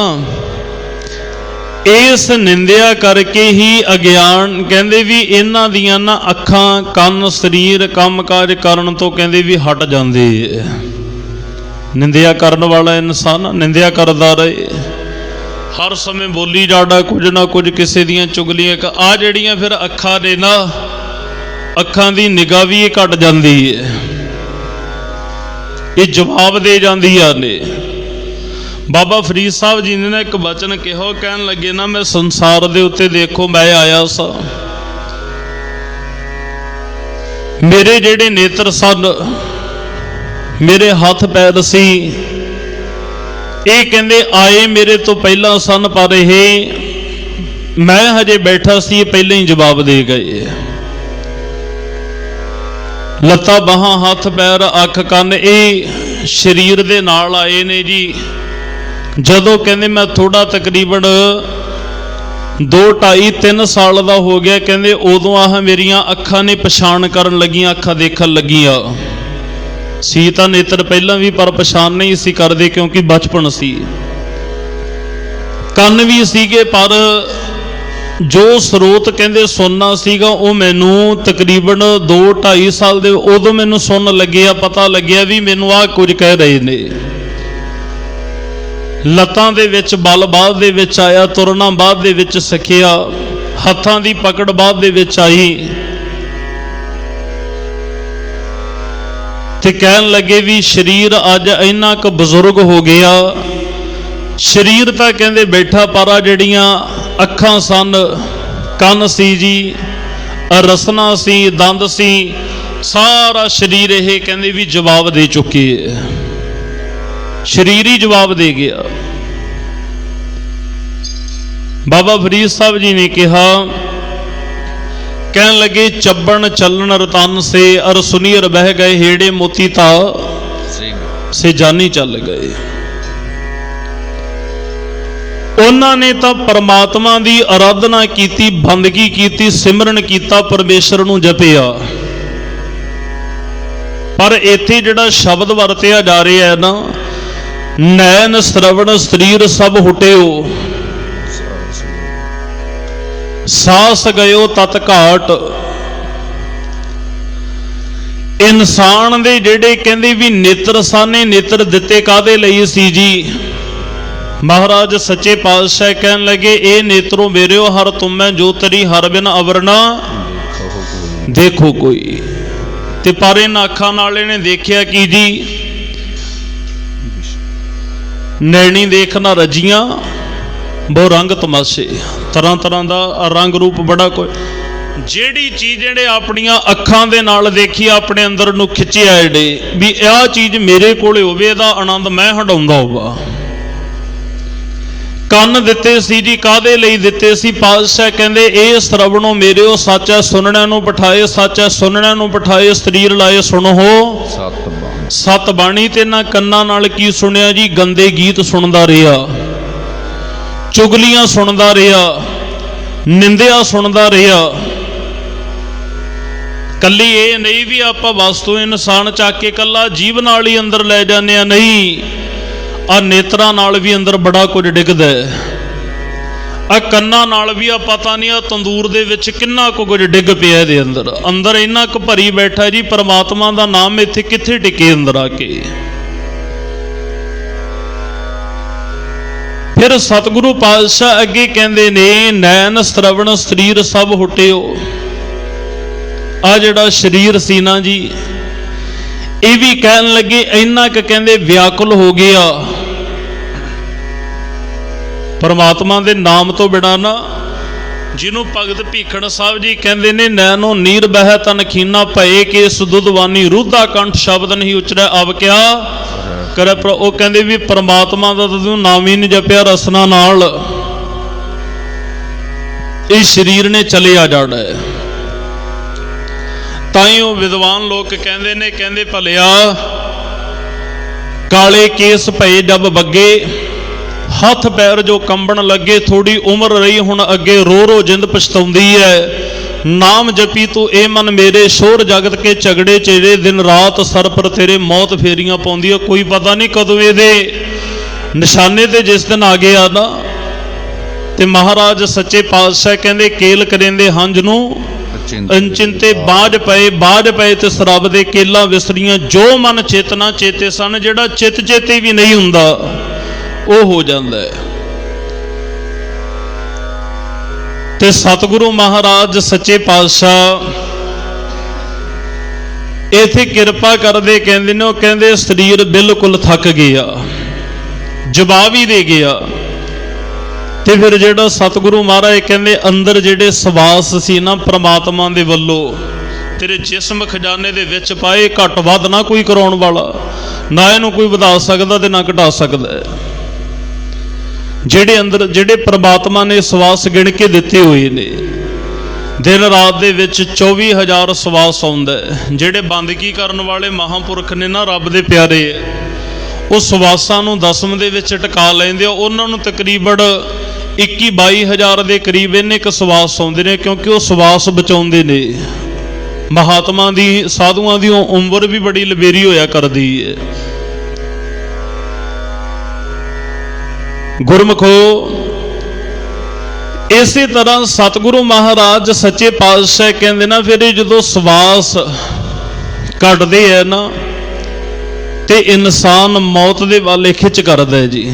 ਇਸ ਨਿੰਦਿਆ ਕਰਕੇ ਹੀ ਅਗਿਆਨ, ਕਹਿੰਦੇ ਵੀ ਇਹਨਾਂ ਦੀਆਂ ਨਾ ਅੱਖਾਂ ਕੰਨ ਸਰੀਰ ਕੰਮਕਾਜ ਕਰਨ ਤੋਂ ਕਹਿੰਦੇ ਵੀ ਹਟ ਜਾਂਦੇ ਹੈ। ਨਿੰਦਿਆ ਕਰਨ ਵਾਲਾ ਇਨਸਾਨ ਨਿੰਦਿਆ ਕਰਦਾ ਰਹੇ, ਹਰ ਸਮੇਂ ਬੋਲੀ ਜਾਣਾ ਕੁਝ ਨਾ ਕੁਝ ਕਿਸੇ ਦੀਆਂ ਚੁਗਲੀਆਂ। ਆ ਜਿਹੜੀਆਂ ਫਿਰ ਅੱਖਾਂ ਨੇ ਨਾ, ਅੱਖਾਂ ਦੀ ਨਿਗਾਹ ਵੀ ਇਹ ਘਟ ਜਾਂਦੀ ਹੈ, ਇਹ ਜਵਾਬ ਦੇ ਜਾਂਦੀਆਂ ਨੇ। ਬਾਬਾ ਫਰੀਦ ਸਾਹਿਬ ਜੀ ਨੇ ਨਾ ਇੱਕ ਬਚਨ ਕਿਹਾ, ਕਹਿਣ ਲੱਗੇ ਨਾ ਮੈਂ ਸੰਸਾਰ ਦੇ ਉੱਤੇ ਦੇਖੋ ਮੈਂ ਆਇਆ ਸਾਂ, ਮੇਰੇ ਜਿਹੜੇ ਨੇਤਰ ਸਨ, ਮੇਰੇ ਹੱਥ ਪੈਰ ਸੀ, ਇਹ ਕਹਿੰਦੇ ਆਏ ਮੇਰੇ ਤੋਂ ਪਹਿਲਾਂ ਸਨ, ਪਰ ਇਹ ਮੈਂ ਹਜੇ ਬੈਠਾ ਸੀ ਇਹ ਪਹਿਲਾਂ ਹੀ ਜਵਾਬ ਦੇ ਗਏ। ਲੱਤਾਂ ਬਾਹਾਂ ਹੱਥ ਪੈਰ ਅੱਖ ਕੰਨ ਇਹ ਸਰੀਰ ਦੇ ਨਾਲ ਆਏ ਨੇ ਜੀ। ਜਦੋਂ ਕਹਿੰਦੇ ਮੈਂ ਥੋੜਾ ਤਕਰੀਬਨ 2, 2.5, 3 ਸਾਲ ਦਾ ਹੋ ਗਿਆ, ਕਹਿੰਦੇ ਉਦੋਂ ਆਹ ਮੇਰੀਆਂ ਅੱਖਾਂ ਨੇ ਪਛਾਣ ਕਰਨ ਲੱਗੀਆਂ, ਅੱਖਾਂ ਦੇਖਣ ਲੱਗੀਆਂ ਸੀ ਤਾਂ ਨੇਤਰ ਪਹਿਲਾਂ ਵੀ, ਪਰ ਪਛਾਣ ਨਹੀਂ ਸੀ ਕਰਦੇ ਕਿਉਂਕਿ ਬਚਪਨ ਸੀ। ਕੰਨ ਵੀ ਸੀਗੇ ਪਰ ਜੋ ਸਰੋਤ ਕਹਿੰਦੇ ਸੁਣਨਾ ਸੀਗਾ ਉਹ ਮੈਨੂੰ ਤਕਰੀਬਨ 2, 2.5 ਸਾਲ ਦੇ ਉਦੋਂ ਮੈਨੂੰ ਸੁਣਨ ਲੱਗਿਆ, ਪਤਾ ਲੱਗਿਆ ਵੀ ਮੈਨੂੰ ਆਹ ਕੁਝ ਕਹਿ ਰਹੇ ਨੇ। ਲੱਤਾਂ ਦੇ ਵਿੱਚ ਬਲ ਬਾਅਦ ਦੇ ਵਿੱਚ ਆਇਆ, ਤੁਰਨਾ ਬਾਅਦ ਦੇ ਵਿੱਚ ਸਿੱਖਿਆ, ਹੱਥਾਂ ਦੀ ਪਕੜ ਬਾਅਦ ਦੇ ਵਿੱਚ ਆਈ। ਤੇ ਕਹਿਣ ਲੱਗੇ ਵੀ ਸਰੀਰ ਅੱਜ ਇੰਨਾ ਕੁ ਬਜ਼ੁਰਗ ਹੋ ਗਿਆ, ਸਰੀਰ ਤਾਂ ਕਹਿੰਦੇ ਬੈਠਾ, ਪਰ ਆ ਜਿਹੜੀਆਂ ਅੱਖਾਂ ਸਨ, ਕੰਨ ਸੀ ਜੀ, ਰਸਨਾ ਸੀ, ਦੰਦ ਸੀ, ਸਾਰਾ ਸਰੀਰ ਇਹ ਕਹਿੰਦੇ ਵੀ ਜਵਾਬ ਦੇ ਚੁੱਕੇ ਹੈ, ਸਰੀਰ ਹੀ ਜਵਾਬ ਦੇ ਗਿਆ। ਬਾਬਾ ਫਰੀਦ ਸਾਹਿਬ ਜੀ ਨੇ ਕਿਹਾ, ਕਹਿਣ ਲੱਗੇ ਚੱਬਣ ਚੱਲਣ ਰਤਨ ਸੇ ਅਰ ਸੁਨੀਰ ਬਹਿ ਗਏ, ਹੇੜੇ ਮੋਤੀ ਤਾ ਸੇ ਜਾਨੀ ਚੱਲ ਗਏ। ਉਹਨਾਂ ਨੇ ਤਾਂ ਪਰਮਾਤਮਾ ਦੀ ਆਰਾਧਨਾ ਕੀਤੀ, ਬੰਦਗੀ ਕੀਤੀ, ਸਿਮਰਨ ਕੀਤਾ, ਪਰਮੇਸ਼ਰ ਨੂੰ ਜਪਿਆ, ਪਰ ਇੱਥੇ ਜਿਹੜਾ ਸ਼ਬਦ ਵਰਤਿਆ ਜਾ ਰਿਹਾ ਹੈ ਨਾ, ਨੈਣ ਸਰਵਣ ਸਰੀਰ ਸਭ ਹੁਟਿਓ, ਸਾਸ ਗਇਓ ਤਤ ਘਾਟ। ਇਨਸਾਨ ਦੇ ਜਿਹੜੇ ਕਹਿੰਦੇ ਵੀ ਨੇਤਰ ਸਾਨੇ, ਨੇਤਰ ਦਿੱਤੇ ਕਾਹਦੇ ਲਈ ਸੀ ਜੀ? ਮਹਾਰਾਜ ਸੱਚੇ ਪਾਤਸ਼ਾਹ ਕਹਿਣ ਲੱਗੇ, ਇਹ ਨੇਤਰੋਂ ਮੇਰਿਓ ਹਰ ਤੁਮੈ ਜੋ ਤਰੀ ਹਰ ਬਿਨ ਅਵਰਨਾ ਦੇਖੋ ਕੋਈ। ਤੇ ਪਰ ਇਹਨਾਂ ਅੱਖਾਂ ਨਾਲ ਇਹਨੇ ਦੇਖਿਆ ਕੀ ਜੀ? ਨੈਣੀ ਦੇਖਣਾ ਰਜੀਆਂ ਬਹੁ ਰੰਗ ਤਮਾਸ਼ੇ, ਤਰ੍ਹਾਂ ਤਰ੍ਹਾਂ ਦਾ ਰੰਗ ਰੂਪ ਬੜਾ ਕੋਈ। ਜਿਹੜੀ ਚੀਜ਼ ਜਿਹੜੇ ਆਪਣੀਆਂ ਅੱਖਾਂ ਦੇ ਨਾਲ ਦੇਖੀ, ਆਪਣੇ ਅੰਦਰ ਨੂੰ ਖਿੱਚਿਆ ਜਿਹੜੇ ਵੀ ਆਹ ਚੀਜ਼ ਮੇਰੇ ਕੋਲੇ ਹੋਵੇ, ਇਹਦਾ ਆਨੰਦ ਮੈਂ ਹੰਡਾਉਂਦਾ ਹੋਵਾਂ। ਕੰਨ ਦਿੱਤੇ ਸੀ ਜੀ, ਕਾਹਦੇ ਲਈ ਦਿੱਤੇ ਸੀ? ਪਾਤਸ਼ਾਹ ਕਹਿੰਦੇ ਇਹ ਸਰਵਣੋ ਮੇਰਿਓ ਸੱਚਾ ਸੁਣਨਿਆਂ ਨੂੰ ਬਿਠਾਏ, ਸੱਚਾ ਸੁਣਨਿਆਂ ਨੂੰ ਬਿਠਾਏ, ਸਰੀਰ ਲਾਏ ਸੁਣੋ ਸਤ ਬਾਣੀ। ਤੇ ਨਾ ਕੰਨਾਂ ਨਾਲ ਕੀ ਸੁਣਿਆ ਜੀ? ਗੰਦੇ ਗੀਤ ਸੁਣਦਾ ਰਿਹਾ, ਚੁਗਲੀਆਂ ਸੁਣਦਾ ਰਿਹਾ, ਨਿੰਦਿਆ ਸੁਣਦਾ ਰਿਹਾ। ਕੱਲੀ ਇਹ ਨਹੀਂ ਵੀ ਆਪਾਂ ਵਸਤੂ ਇਨਸਾਨ ਚੱਕ ਕੇ ਕੱਲਾ ਜੀਭ ਨਾਲ ਹੀ ਅੰਦਰ ਲੈ ਜਾਂਦੇ ਆ, ਨਹੀਂ, ਆ ਨੇਤਰਾਂ ਨਾਲ ਵੀ ਅੰਦਰ ਬੜਾ ਕੁਝ ਡਿੱਗਦਾ ਹੈ। ਆ ਕੰਨਾਂ ਨਾਲ ਵੀ ਆ ਪਤਾ ਨਹੀਂ ਆ ਤੰਦੂਰ ਦੇ ਵਿੱਚ ਕਿੰਨਾ ਕੁ ਕੁਝ ਡਿੱਗ ਪਿਆ ਇਹਦੇ ਅੰਦਰ, ਅੰਦਰ ਇੰਨਾ ਕੁ ਭਰੀ ਬੈਠਾ ਜੀ। ਪਰਮਾਤਮਾ ਦਾ ਨਾਮ ਇੱਥੇ ਕਿੱਥੇ ਟਿਕੇ ਅੰਦਰ ਆ ਕੇ? ਫਿਰ ਸਤਿਗੁਰੂ ਪਾਤਸ਼ਾਹ ਅੱਗੇ ਕਹਿੰਦੇ ਨੇ, ਨੈਣ ਸਰਵਣ ਸਰੀਰ ਸਭ ਹੁਟਿਓ। ਆ ਜਿਹੜਾ ਸਰੀਰ ਸੀ ਨਾ ਜੀ, ਇਹ ਵੀ ਕਹਿਣ ਲੱਗੇ ਇੰਨਾ ਕੁ ਕਹਿੰਦੇ ਵਿਆਕੁਲ ਹੋ ਗਿਆ ਪਰਮਾਤਮਾ ਦੇ ਨਾਮ ਤੋਂ ਬਿਨਾਂ ਨਾ, ਜਿਹਨੂੰ ਭਗਤ ਭੀਖਣ ਸਾਹਿਬ ਜੀ ਕਹਿੰਦੇ ਨੇ, ਨੈਣੋ ਨੀਰ ਬਹਿ ਤਨ ਖੀਨਾ ਭਏ ਕੇਸ ਦੁੱਧਵਾਨੀ ਰੂਧਾ ਕੰਠ ਸ਼ਬਦ ਨਹੀਂ ਉਚਰੈ ਅਬ ਕਿਆ ਕਰੇ। ਪਰ ਉਹ ਕਹਿੰਦੇ ਵੀ ਪਰਮਾਤਮਾ ਦਾ ਤੂੰ ਨਾਮ ਹੀ ਨਹੀਂ ਜਪਿਆ ਰਸਨਾ ਨਾਲ, ਇਹ ਸਰੀਰ ਨੇ ਚਲਿਆ ਜਾਣਾ ਹੈ। ਤਾਂ ਹੀ ਉਹ ਵਿਦਵਾਨ ਲੋਕ ਕਹਿੰਦੇ ਨੇ, ਕਹਿੰਦੇ ਭਲਿਆ ਕਾਲੇ ਕੇਸ ਭਏ ਜਬ ਬੱਗੇ ਹੱਥ ਪੈਰ ਜੋ ਕੰਬਣ ਲੱਗੇ, ਥੋੜੀ ਉਮਰ ਰਹੀ ਹੁਣ ਅੱਗੇ ਰੋ ਰੋ ਜਿੰਦ ਪਛਤਾਉਂਦੀ ਹੈ। ਨਾਮ ਜਪੀ ਤੂੰ ਇਹ ਮਨ ਮੇਰੇ ਸ਼ੋਰ ਜਗਤ ਕੇ ਝਗੜੇ ਚੇਰੇ ਦਿਨ ਰਾਤ ਸਰ ਪਰ ਤੇਰੇ ਮੌਤ ਫੇਰੀਆਂ ਪਾਉਂਦੀ ਹੈ। ਕੋਈ ਪਤਾ ਨਹੀਂ ਕਦੋਂ ਇਹਦੇ ਨਿਸ਼ਾਨੇ ਤੇ ਜਿਸ ਦਿਨ ਆ ਗਿਆ ਨਾ, ਤੇ ਮਹਾਰਾਜ ਸੱਚੇ ਪਾਤਸ਼ਾਹ ਕਹਿੰਦੇ ਕੇਲ ਕਰਿੰਦੇ ਹੰਝ ਨੂੰ ਅਨਚਿੰਤੇ ਬਾਝ ਪਏ ਤੇ ਸਰਬ ਦੇ ਕੇਲਾ ਵਿਸਰੀਆਂ। ਜੋ ਮਨ ਚੇਤਨਾ ਚੇਤੇ ਸਨ, ਜਿਹੜਾ ਚਿਤ ਚੇਤੇ ਵੀ ਨਹੀਂ ਹੁੰਦਾ ਉਹ ਹੋ ਜਾਂਦਾ ਹੈ। ਤੇ ਸਤਿਗੁਰੂ ਮਹਾਰਾਜ ਸੱਚੇ ਪਾਤਸ਼ਾਹ ਇੱਥੇ ਕਿਰਪਾ ਕਰਦੇ ਕਹਿੰਦੇ ਨੇ, ਉਹ ਕਹਿੰਦੇ ਸਰੀਰ ਬਿਲਕੁਲ ਥੱਕ ਗਿਆ, ਜਵਾਬ ਹੀ ਦੇ ਗਿਆ। ਤੇ ਫਿਰ ਜਿਹੜਾ ਸਤਿਗੁਰੂ ਮਹਾਰਾਜ ਕਹਿੰਦੇ ਅੰਦਰ ਜਿਹੜੇ ਸਵਾਸ ਸੀ ਨਾ ਪ੍ਰਮਾਤਮਾ ਦੇ ਵੱਲੋਂ ਤੇਰੇ ਜਿਸਮ ਖਜ਼ਾਨੇ ਦੇ ਵਿੱਚ ਪਾਏ, ਘੱਟ ਵੱਧ ਨਾ ਕੋਈ ਕਰਾਉਣ ਵਾਲਾ, ਨਾ ਇਹਨੂੰ ਕੋਈ ਵਧਾ ਸਕਦਾ ਤੇ ਨਾ ਘਟਾ ਸਕਦਾ। ਜਿਹੜੇ ਅੰਦਰ ਜਿਹੜੇ ਪ੍ਰਮਾਤਮਾ ਨੇ ਸਵਾਸ ਗਿਣ ਕੇ ਦਿੱਤੇ ਹੋਏ ਨੇ, ਦਿਨ ਰਾਤ ਦੇ ਵਿੱਚ 24,000 ਸਵਾਸ ਆਉਂਦਾ। ਜਿਹੜੇ ਬੰਦਗੀ ਕਰਨ ਵਾਲੇ ਮਹਾਂਪੁਰਖ ਨੇ ਨਾ ਰੱਬ ਦੇ ਪਿਆਰੇ, ਉਹ ਸਵਾਸਾਂ ਨੂੰ ਦਸਮ ਦੇ ਵਿੱਚ ਟਿਕਾ ਲੈਂਦੇ ਆ। ਉਹਨਾਂ ਨੂੰ ਤਕਰੀਬਨ 21-22 ਹਜ਼ਾਰ ਦੇ ਕਰੀਬ ਇੰਨੇ ਕੁ ਸਵਾਸ ਆਉਂਦੇ ਨੇ, ਕਿਉਂਕਿ ਉਹ ਸਵਾਸ ਬਚਾਉਂਦੇ ਨੇ। ਮਹਾਤਮਾ ਦੀ ਸਾਧੂਆਂ ਦੀ ਉਮਰ ਵੀ ਬੜੀ ਲੰਬੇਰੀ ਹੋਇਆ ਕਰਦੀ ਹੈ। ਗੁਰਮੁਖੋ ਇਸੇ ਤਰ੍ਹਾਂ ਸਤਿਗੁਰੂ ਮਹਾਰਾਜ ਸੱਚੇ ਪਾਤਸ਼ਾਹ ਕਹਿੰਦੇ ਨਾ, ਫਿਰ ਜਦੋਂ ਸਵਾਸ ਕੱਢਦੇ ਹੈ ਨਾ ਤੇ ਇਨਸਾਨ ਮੌਤ ਦੇ ਵੱਲ ਖਿੱਚ ਕਰਦਾ ਜੀ।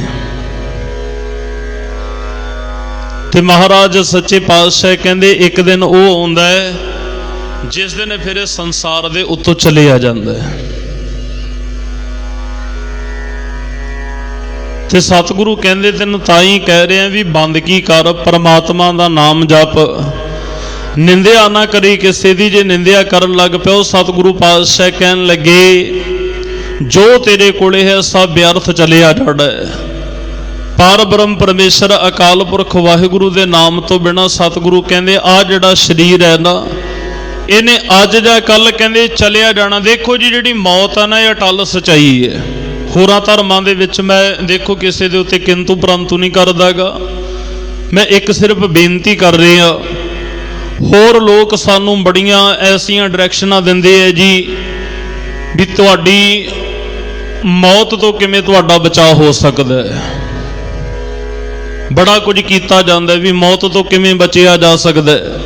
ਤੇ ਮਹਾਰਾਜ ਸੱਚੇ ਪਾਤਸ਼ਾਹ ਕਹਿੰਦੇ ਇੱਕ ਦਿਨ ਉਹ ਆਉਂਦਾ ਹੈ ਜਿਸ ਦਿਨ ਫਿਰ ਇਹ ਸੰਸਾਰ ਦੇ ਉੱਤੋਂ ਚਲਿਆ ਜਾਂਦਾ ਹੈ। ਤੇ ਸਤਿਗੁਰੂ ਕਹਿੰਦੇ ਤੈਨੂੰ ਤਾਂ ਹੀ ਕਹਿ ਰਹੇ ਆ ਵੀ ਬੰਦਗੀ ਕਰ, ਪਰਮਾਤਮਾ ਦਾ ਨਾਮ ਜਪ, ਨਿੰਦਿਆ ਨਾ ਕਰੀ ਕਿਸੇ ਦੀ। ਜੇ ਨਿੰਦਿਆ ਕਰਨ ਲੱਗ ਪਿਓ, ਸਤਿਗੁਰੂ ਪਾਤਸ਼ਾਹ ਕਹਿਣ ਲੱਗੇ ਜੋ ਤੇਰੇ ਕੋਲੇ ਹੈ ਸਭ ਵਿਅਰਥ ਚਲਿਆ ਜਾਣਾ ਹੈ। ਪਰ ਬ੍ਰਹਮ ਪਰਮੇਸ਼ਰ ਅਕਾਲ ਪੁਰਖ ਵਾਹਿਗੁਰੂ ਦੇ ਨਾਮ ਤੋਂ ਬਿਨਾਂ ਸਤਿਗੁਰੂ ਕਹਿੰਦੇ ਆ ਜਿਹੜਾ ਸਰੀਰ ਹੈ ਨਾ, ਇਹਨੇ ਅੱਜ ਜਾਂ ਕੱਲ ਕਹਿੰਦੇ ਚਲਿਆ ਜਾਣਾ। ਦੇਖੋ ਜੀ ਜਿਹੜੀ ਮੌਤ ਹੈ ਨਾ, ਇਹ ਅਟਲ ਸਚਾਈ ਹੈ। ਹੋਰਾਂ ਧਰਮਾਂ ਦੇ ਵਿੱਚ ਮੈਂ ਦੇਖੋ ਕਿਸੇ ਦੇ ਉੱਤੇ ਕਿੰਤੂ ਪਰੰਤੂ ਨਹੀਂ ਕਰਦਾਗਾ। ਮੈਂ ਇੱਕ ਸਿਰਫ ਬੇਨਤੀ ਕਰ ਰਿਹਾ, ਹੋਰ ਲੋਕ ਸਾਨੂੰ ਬੜੀਆਂ ਐਸੀਆਂ ਡਾਇਰੈਕਸ਼ਨਾਂ ਦਿੰਦੇ ਹੈ ਜੀ ਵੀ ਤੁਹਾਡੀ ਮੌਤ ਤੋਂ ਕਿਵੇਂ ਤੁਹਾਡਾ ਬਚਾਅ ਹੋ ਸਕਦਾ ਹੈ। ਬੜਾ ਕੁਝ ਕੀਤਾ ਜਾਂਦਾ ਵੀ ਮੌਤ ਤੋਂ ਕਿਵੇਂ ਬਚਿਆ ਜਾ ਸਕਦਾ ਹੈ।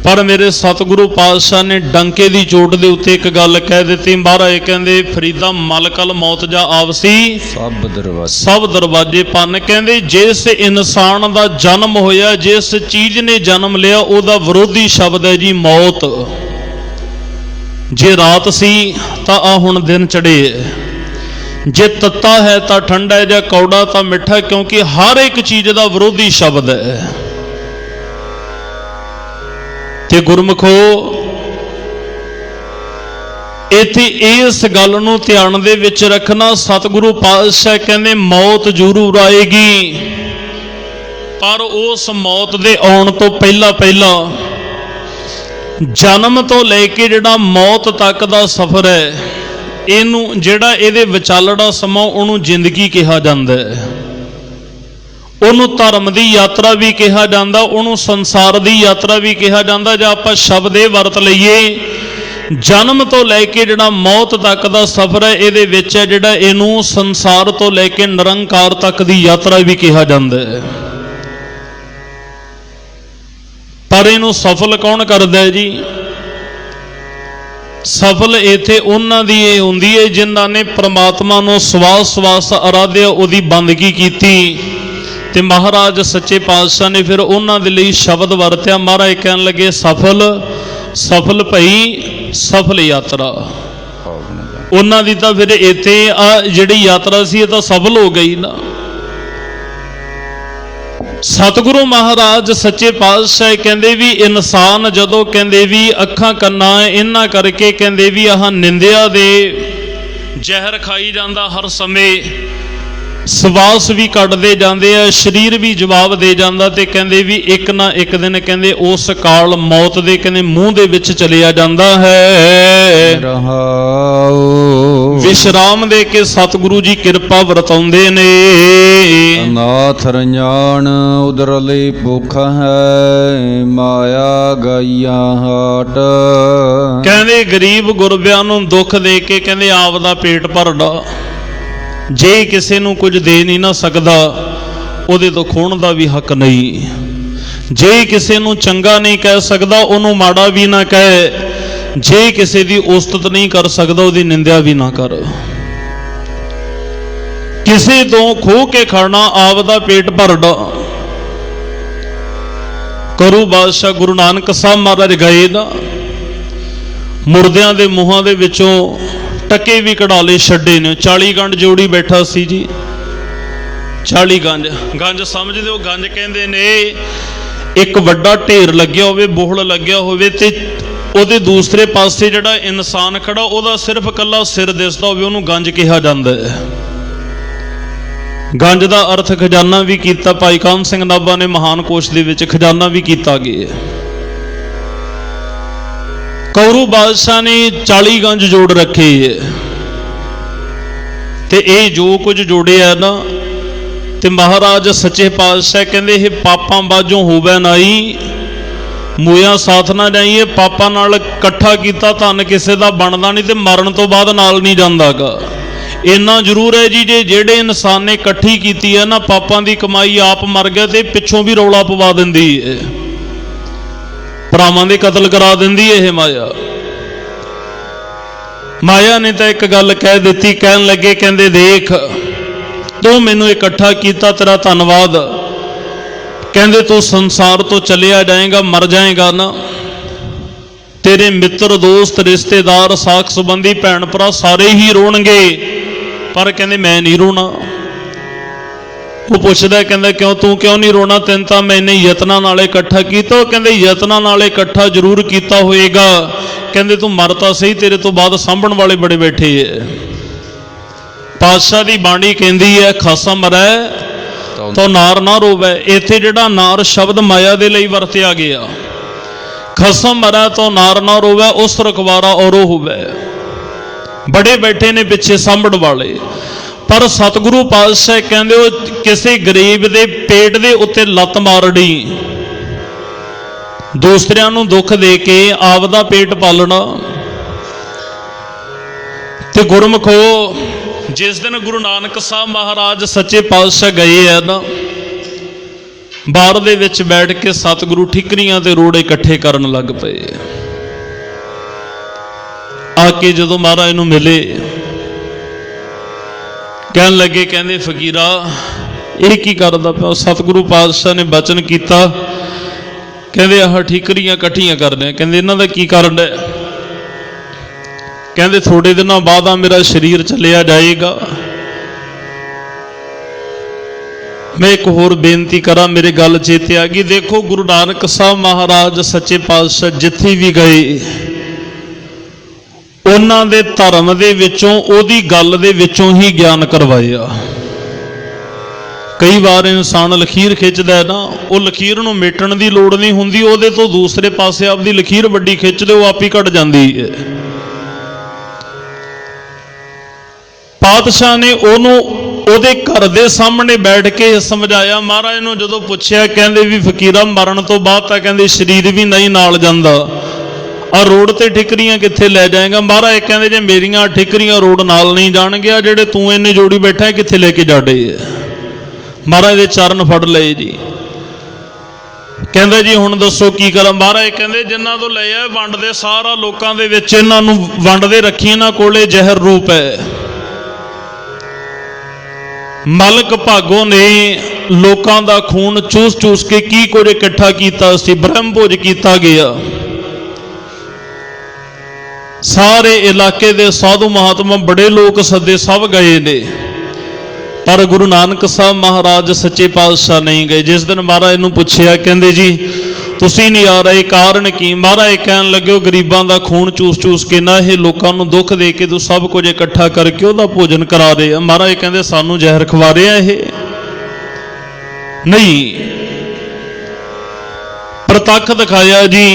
ਪਰ ਮੇਰੇ ਸਤਿਗੁਰੂ ਪਾਤਸ਼ਾਹ ਨੇ ਡੰਕੇ ਦੀ ਚੋਟ ਦੇ ਉੱਤੇ ਇੱਕ ਗੱਲ ਕਹਿ ਦਿੱਤੀ। ਮਹਾਰਾਜ ਕਹਿੰਦੇ ਫਰੀਦਾ ਮਲਕਲ ਮੌਤ ਜਾ ਆਵਸੀ ਸਭ ਦਰਵਾਜੇ ਪੰਨ। ਕਹਿੰਦੇ ਜਿਸ ਇਨਸਾਨ ਦਾ ਜਨਮ ਹੋਇਆ, ਜਿਸ ਚੀਜ਼ ਨੇ ਜਨਮ ਲਿਆ, ਉਹਦਾ ਵਿਰੋਧੀ ਸ਼ਬਦ ਹੈ ਜੀ ਮੌਤ। ਜੇ ਰਾਤ ਸੀ ਤਾਂ ਆ ਹੁਣ ਦਿਨ ਚੜੇ, ਜੇ ਤੱਤਾ ਹੈ ਤਾਂ ਠੰਡਾ ਹੈ, ਜਾਂ ਕੌੜਾ ਤਾਂ ਮਿੱਠਾ, ਕਿਉਂਕਿ ਹਰ ਇੱਕ ਚੀਜ਼ ਦਾ ਵਿਰੋਧੀ ਸ਼ਬਦ ਹੈ। ਤੇ ਗੁਰਮੁਖੋ ਇੱਥੇ ਇਸ ਗੱਲ ਨੂੰ ਧਿਆਨ ਦੇ ਵਿੱਚ ਰੱਖਣਾ, ਸਤਿਗੁਰੂ ਪਾਤਸ਼ਾਹ ਕਹਿੰਦੇ ਮੌਤ ਜ਼ਰੂਰ ਆਏਗੀ, ਪਰ ਉਸ ਮੌਤ ਦੇ ਆਉਣ ਤੋਂ ਪਹਿਲਾਂ ਜਨਮ ਤੋਂ ਲੈ ਕੇ ਜਿਹੜਾ ਮੌਤ ਤੱਕ ਦਾ ਸਫ਼ਰ ਹੈ, ਇਹਨੂੰ ਜਿਹੜਾ ਇਹਦੇ ਵਿਚਾਲੜਾ ਸਮਾਂ ਉਹਨੂੰ ਜ਼ਿੰਦਗੀ ਕਿਹਾ ਜਾਂਦਾ ਹੈ। ਉਹਨੂੰ ਧਰਮ ਦੀ ਯਾਤਰਾ ਵੀ ਕਿਹਾ ਜਾਂਦਾ, ਉਹਨੂੰ ਸੰਸਾਰ ਦੀ ਯਾਤਰਾ ਵੀ ਕਿਹਾ ਜਾਂਦਾ। ਜਾਂ ਆਪਾਂ ਸ਼ਬਦ ਇਹ ਵਰਤ ਲਈਏ, ਜਨਮ ਤੋਂ ਲੈ ਕੇ ਜਿਹੜਾ ਮੌਤ ਤੱਕ ਦਾ ਸਫ਼ਰ ਹੈ, ਇਹਦੇ ਵਿੱਚ ਹੈ ਜਿਹੜਾ ਇਹਨੂੰ ਸੰਸਾਰ ਤੋਂ ਲੈ ਕੇ ਨਿਰੰਕਾਰ ਤੱਕ ਦੀ ਯਾਤਰਾ ਵੀ ਕਿਹਾ ਜਾਂਦਾ ਹੈ। ਪਰ ਇਹਨੂੰ ਸਫਲ ਕੌਣ ਕਰਦਾ ਹੈ ਜੀ? ਸਫਲ ਇੱਥੇ ਉਹਨਾਂ ਦੀ ਇਹ ਹੁੰਦੀ ਹੈ ਜਿਨ੍ਹਾਂ ਨੇ ਪ੍ਰਮਾਤਮਾ ਨੂੰ ਸਵਾਸ ਆਰਾਧਿਆ, ਉਹਦੀ ਬੰਦਗੀ ਕੀਤੀ। ਤੇ ਮਹਾਰਾਜ ਸੱਚੇ ਪਾਤਸ਼ਾਹ ਨੇ ਫਿਰ ਉਹਨਾਂ ਦੇ ਲਈ ਸ਼ਬਦ ਵਰਤਿਆ। ਮਹਾਰਾਜ ਕਹਿਣ ਲੱਗੇ ਸਫਲ ਭਈ ਸਫਲ ਯਾਤਰਾ। ਉਹਨਾਂ ਦੀ ਤਾਂ ਫਿਰ ਇੱਥੇ ਆ ਜਿਹੜੀ ਯਾਤਰਾ ਸੀ ਇਹ ਤਾਂ ਸਫਲ ਹੋ ਗਈ ਨਾ। ਸਤਿਗੁਰੂ ਮਹਾਰਾਜ ਸੱਚੇ ਪਾਤਸ਼ਾਹ ਕਹਿੰਦੇ ਵੀ ਇਨਸਾਨ ਜਦੋਂ ਕਹਿੰਦੇ ਵੀ ਅੱਖਾਂ ਕੰਨਾਂ ਇਹਨਾਂ ਕਰਕੇ ਕਹਿੰਦੇ ਵੀ ਆਹ ਨਿੰਦਿਆ ਦੇ ਜ਼ਹਿਰ ਖਾਈ ਜਾਂਦਾ, ਹਰ ਸਮੇਂ ਸਵਾਸ ਵੀ ਕੱਢਦੇ ਜਾਂਦੇ ਆ, ਸਰੀਰ ਵੀ ਜਵਾਬ ਦੇ ਜਾਂਦਾ, ਤੇ ਕਹਿੰਦੇ ਵੀ ਇੱਕ ਨਾ ਇੱਕ ਦਿਨ ਕਹਿੰਦੇ ਉਸ ਕਾਲ ਮੌਤ ਦੇ ਕਹਿੰਦੇ ਮੂੰਹ ਦੇ ਵਿੱਚ ਚਲਿਆ ਜਾਂਦਾ ਹੈ। ਰਹਾਉ ਵਿਸ਼ਰਾਮ ਦੇ ਕੇ ਸਤਿਗੁਰੂ ਜੀ ਕਿਰਪਾ ਵਰਤਾਉਂਦੇ ਨੇ। ਨਾਥ ਰੰਜਾਨ ਉਦਰਲੀ ਭੁੱਖ ਹੈ, ਮਾਇਆ ਗਈਆ ਹਾਟ। ਕਹਿੰਦੇ ਗਰੀਬ ਗੁਰਬਿਆਂ ਨੂੰ ਦੁੱਖ ਦੇ ਕੇ ਕਹਿੰਦੇ ਆਪ ਦਾ ਪੇਟ ਭਰਦਾ, ਜੇ ਕਿਸੇ ਨੂੰ ਕੁਝ ਦੇ ਨਹੀਂ ਨਾ ਸਕਦਾ ਉਹਦੇ ਤੋਂ ਖੋਹਣ ਦਾ ਵੀ ਹੱਕ ਨਹੀਂ। ਜੇ ਕਿਸੇ ਨੂੰ ਚੰਗਾ ਨਹੀਂ ਕਹਿ ਸਕਦਾ ਉਹਨੂੰ ਮਾੜਾ ਵੀ ਨਾ ਕਹੇ, ਜੇ ਕਿਸੇ ਦੀ ਉਸਤਤ ਨਹੀਂ ਕਰ ਸਕਦਾ ਉਹਦੀ ਨਿੰਦਿਆ ਵੀ ਨਾ ਕਰ। ਕਿਸੇ ਤੋਂ ਖੋਹ ਕੇ ਖਾਣਾ ਆਪ ਦਾ ਪੇਟ ਭਰਦਾ। ਕਰੂ ਬਾਦਸ਼ਾਹ ਗੁਰੂ ਨਾਨਕ ਸਾਹਿਬ ਮਹਾਰਾਜ ਗਏ ਨਾ, ਮੁਰਦਿਆਂ ਦੇ ਮੂੰਹਾਂ ਦੇ ਵਿੱਚੋਂ ਟਕੇ ਵੀ ਕਢਾ ਲਏ, ਛੱਡੇ ਨੇ। 40 ਗੰਢ ਜੋੜੀ ਬੈਠਾ ਸੀ ਜੀ, 40 ਗੰਜ ਸਮਝਦੇ ਹੋ? ਗੰਜ ਕਹਿੰਦੇ ਨੇ ਇੱਕ ਵੱਡਾ ਢੇਰ ਲੱਗਿਆ ਹੋਵੇ, ਬੋਹਲ ਲੱਗਿਆ ਹੋਵੇ, ਤੇ ਉਹਦੇ ਦੂਸਰੇ ਪਾਸੇ ਜਿਹੜਾ ਇਨਸਾਨ ਖੜਾ ਉਹਦਾ ਸਿਰਫ ਇਕੱਲਾ ਸਿਰ ਦਿਸਦਾ ਹੋਵੇ, ਉਹਨੂੰ ਗੰਜ ਕਿਹਾ ਜਾਂਦਾ ਹੈ। ਗੰਜ ਦਾ ਅਰਥ ਖਜ਼ਾਨਾ ਵੀ ਕੀਤਾ, ਭਾਈ ਕਾਹਨ ਸਿੰਘ ਨਾਭਾ ਨੇ ਮਹਾਨ ਕੋਸ਼ ਦੇ ਵਿੱਚ ਖਜ਼ਾਨਾ ਵੀ ਕੀਤਾ ਗਿਆ। ਕੌਰੂ ਬਾਦਸ਼ਾਹ ਨੇ 40 ਗੰਜ ਜੋੜ ਰੱਖੇ ਹੈ, ਤੇ ਇਹ ਜੋ ਕੁਝ ਜੋੜਿਆ ਨਾ, ਤੇ ਮਹਾਰਾਜ ਸੱਚੇ ਪਾਤਸ਼ਾਹ ਕਹਿੰਦੇ ਇਹ ਪਾਪਾਂ ਬਾਝੋਂ ਹੋਵੇ ਨਾਈ, ਮੂਇਆ ਸਾਥ ਨਾ ਜਾਈਏ। ਪਾਪਾਂ ਨਾਲ ਇਕੱਠਾ ਕੀਤਾ ਧਨ ਕਿਸੇ ਦਾ ਬਣਦਾ ਨਹੀਂ, ਤੇ ਮਰਨ ਤੋਂ ਬਾਅਦ ਨਾਲ ਨਹੀਂ ਜਾਂਦਾਗਾ। ਇੰਨਾ ਜ਼ਰੂਰ ਹੈ ਜੀ, ਜੇ ਜਿਹੜੇ ਇਨਸਾਨ ਨੇ ਇਕੱਠੀ ਕੀਤੀ ਹੈ ਨਾ ਪਾਪਾਂ ਦੀ ਕਮਾਈ, ਆਪ ਮਰ ਗਿਆ ਤੇ ਪਿੱਛੋਂ ਵੀ ਰੌਲਾ ਪਵਾ ਦਿੰਦੀ ਹੈ, ਭਰਾਵਾਂ ਦੇ ਕਤਲ ਕਰਾ ਦਿੰਦੀ ਇਹ ਮਾਇਆ। ਮਾਇਆ ਨੇ ਤਾਂ ਇੱਕ ਗੱਲ ਕਹਿ ਦਿੱਤੀ, ਕਹਿਣ ਲੱਗੇ ਕਹਿੰਦੇ ਦੇਖ ਤੂੰ ਮੈਨੂੰ ਇਕੱਠਾ ਕੀਤਾ, ਤੇਰਾ ਧੰਨਵਾਦ। ਕਹਿੰਦੇ ਤੂੰ ਸੰਸਾਰ ਤੋਂ ਚਲਿਆ ਜਾਏਗਾ, ਮਰ ਜਾਏਗਾ ਨਾ, ਤੇਰੇ ਮਿੱਤਰ ਦੋਸਤ ਰਿਸ਼ਤੇਦਾਰ ਸਾਕ ਸੰਬੰਧੀ ਭੈਣ ਭਰਾ ਸਾਰੇ ਹੀ ਰੋਣਗੇ, ਪਰ ਕਹਿੰਦੇ ਮੈਂ ਨਹੀਂ ਰੋਣਾ। ਉਹ ਪੁੱਛਦਾ ਕਹਿੰਦਾ ਕਿਉਂ, ਤੂੰ ਕਿਉਂ ਨਹੀਂ ਰੋਣਾ? ਤੈਨੂੰ ਤਾਂ ਮੈਨੇ ਯਤਨਾਂ ਨਾਲ ਇਕੱਠਾ ਕੀਤਾ। ਉਹ ਕਹਿੰਦੇ ਯਤਨਾਂ ਨਾਲ ਇਕੱਠਾ ਜ਼ਰੂਰ ਕੀਤਾ ਹੋਏਗਾ, ਕਹਿੰਦੇ ਤੂੰ ਮਰਤਾ ਸਹੀ, ਤੇਰੇ ਤੋਂ ਬਾਅਦ ਸਾਂਭਣ ਵਾਲੇ ਬੜੇ ਬੈਠੇ ਐ। ਪਾਤਸ਼ਾਹ ਦੀ ਬਾਣੀ ਕਹਿੰਦੀ ਹੈ ਖਾਸਾ ਮਰੈ ਤੋ ਨਾਰ ਨਾ ਰੋਵੇ। ਇੱਥੇ ਜਿਹੜਾ ਨਾਰ ਸ਼ਬਦ ਮਾਇਆ ਦੇ ਲਈ ਵਰਤਿਆ ਗਿਆ, ਖਸਮ ਮਰੈ ਤੋ ਨਾਰ ਨਾ ਰੋਵੇ, ਉਸ ਰਖਵਾਰਾ ਔਰੋ ਹੋਵੇ। ਬੜੇ ਬੈਠੇ ਨੇ ਪਿੱਛੇ ਸਾਂਭਣ ਵਾਲੇ, ਪਰ ਸਤਿਗੁਰੂ ਪਾਤਸ਼ਾਹ ਕਹਿੰਦੇ ਉਹ ਕਿਸੇ ਗਰੀਬ ਦੇ ਪੇਟ ਦੇ ਉੱਤੇ ਲੱਤ ਮਾਰਨੀ, ਦੂਸਰਿਆਂ ਨੂੰ ਦੁੱਖ ਦੇ ਕੇ ਆਪ ਦਾ ਪੇਟ ਪਾਲਣਾ। ਤੇ ਗੁਰਮਖੋ ਜਿਸ ਦਿਨ ਗੁਰੂ ਨਾਨਕ ਸਾਹਿਬ ਮਹਾਰਾਜ ਸੱਚੇ ਪਾਤਸ਼ਾਹ ਗਏ ਆ ਨਾ, ਬਾਹਰ ਦੇ ਵਿੱਚ ਬੈਠ ਕੇ ਸਤਿਗੁਰੂ ਠਿਕਰੀਆਂ ਤੇ ਰੋੜੇ ਇਕੱਠੇ ਕਰਨ ਲੱਗ ਪਏ। ਆ ਕੇ ਜਦੋਂ ਮਹਾਰਾਜ ਨੂੰ ਮਿਲੇ, ਕਹਿਣ ਲੱਗੇ ਕਹਿੰਦੇ ਫਕੀਰਾ ਇਹ ਕੀ ਕਰਦਾ ਪਿਆ? ਸਤਿਗੁਰੂ ਪਾਤਸ਼ਾਹ ਨੇ ਬਚਨ ਕੀਤਾ, ਕਹਿੰਦੇ ਆਹ ਠੀਕਰੀਆਂ ਇਕੱਠੀਆਂ ਕਰਦੇ। ਕਹਿੰਦੇ ਇਹਨਾਂ ਦਾ ਕੀ ਕਾਰਨ ਹੈ? ਕਹਿੰਦੇ ਥੋੜੇ ਦਿਨਾਂ ਬਾਅਦ ਆ ਮੇਰਾ ਸਰੀਰ ਚੱਲਿਆ ਜਾਏਗਾ। ਮੈਂ ਇੱਕ ਹੋਰ ਬੇਨਤੀ ਕਰਾਂ, ਮੇਰੇ ਗੱਲ ਚੇਤੇ ਆ ਗਈ। ਦੇਖੋ ਗੁਰੂ ਨਾਨਕ ਸਾਹਿਬ ਮਹਾਰਾਜ ਸੱਚੇ ਪਾਤਸ਼ਾਹ ਜਿੱਥੇ ਵੀ ਗਏ, ਉਹਨਾਂ ਦੇ ਧਰਮ ਦੇ ਵਿੱਚੋਂ, ਉਹਦੀ ਗੱਲ ਦੇ ਵਿੱਚੋਂ ਹੀ ਗਿਆਨ ਕਰਵਾਇਆ। ਕਈ ਵਾਰ ਇਨਸਾਨ ਲਖੀਰ ਖਿੱਚਦਾ ਨਾ, ਉਹ ਲਖੀਰ ਨੂੰ ਮੇਟਣ ਦੀ ਲੋੜ ਨਹੀਂ ਹੁੰਦੀ, ਉਹਦੇ ਤੋਂ ਦੂਸਰੇ ਪਾਸੇ ਆਪਦੀ ਲਖੀਰ ਵੱਡੀ ਖਿੱਚਦੇ, ਉਹ ਆਪ ਹੀ ਘਟ ਜਾਂਦੀ ਹੈ। ਪਾਤਸ਼ਾਹ ਨੇ ਉਹਨੂੰ ਉਹਦੇ ਘਰ ਦੇ ਸਾਹਮਣੇ ਬੈਠ ਕੇ ਸਮਝਾਇਆ। ਮਹਾਰਾਜ ਨੂੰ ਜਦੋਂ ਪੁੱਛਿਆ, ਕਹਿੰਦੇ ਵੀ ਫਕੀਰਾ ਮਰਨ ਤੋਂ ਬਾਅਦ ਤਾਂ ਕਹਿੰਦੇ ਸਰੀਰ ਵੀ ਨਹੀਂ ਨਾਲ ਜਾਂਦਾ, ਆ ਰੋਡ ਤੇ ਠਿਕਰੀਆਂ ਕਿੱਥੇ ਲੈ ਜਾਏਗਾ? ਮਹਾਰਾਜ ਕਹਿੰਦੇ ਜੇ ਮੇਰੀਆਂ ਠਿਕਰੀਆਂ ਰੋਡ ਨਾਲ ਨਹੀਂ ਜਾਣਗੀਆਂ, ਜਿਹੜੇ ਤੂੰ ਇੰਨੇ ਜੋੜੀ ਬੈਠਾ ਕਿੱਥੇ ਲੈ ਕੇ ਜਾੜੇ? ਮਹਾਰਾਜ ਦੇ ਚਰਨ ਫੜ ਲਏ ਜੀ। ਕਹਿੰਦਾ ਜੀ ਹੁਣ ਦੱਸੋ ਕੀ ਕਰਾਂ? ਮਹਾਰਾਜ ਕਹਿੰਦੇ ਜਿਨ੍ਹਾਂ ਤੋਂ ਲਏ ਆ ਵੰਡਦੇ ਸਾਰਾ ਲੋਕਾਂ ਦੇ ਵਿੱਚ, ਇਹਨਾਂ ਨੂੰ ਵੰਡਦੇ ਰੱਖੀ, ਇਹਨਾਂ ਕੋਲੇ ਜ਼ਹਿਰ ਰੂਪ ਹੈ। ਮਲਕ ਭਾਗੋ ਨੇ ਲੋਕਾਂ ਦਾ ਖੂਨ ਚੂਸ ਚੂਸ ਕੇ ਕੀ ਕੁਝ ਇਕੱਠਾ ਕੀਤਾ ਸੀ, ਬ੍ਰਹਮ ਭੋਜ ਕੀਤਾ ਗਿਆ। ਸਾਰੇ ਇਲਾਕੇ ਦੇ ਸਾਧੂ ਮਹਾਤਮਾ ਬੜੇ ਲੋਕ ਸੱਦੇ, ਸਭ ਗਏ ਨੇ। पर गुरु नानक साहब महाराज सच्चे पातशाह नहीं गए। जिस दिन महाराज नूं पुछया, कहंदे जी तुसीं नहीं आ रहे, कारण की? महाराज कहन लगे गरीबां दा खून चूस चूस के ना ये लोकां नूं दुख दे के तू सब कुछ इकट्ठा करके उहदा भोजन करा रहे आ। महाराज कहंदे सानूं जहर खवा रहे आ ये नहीं। प्रतख दिखाया जी,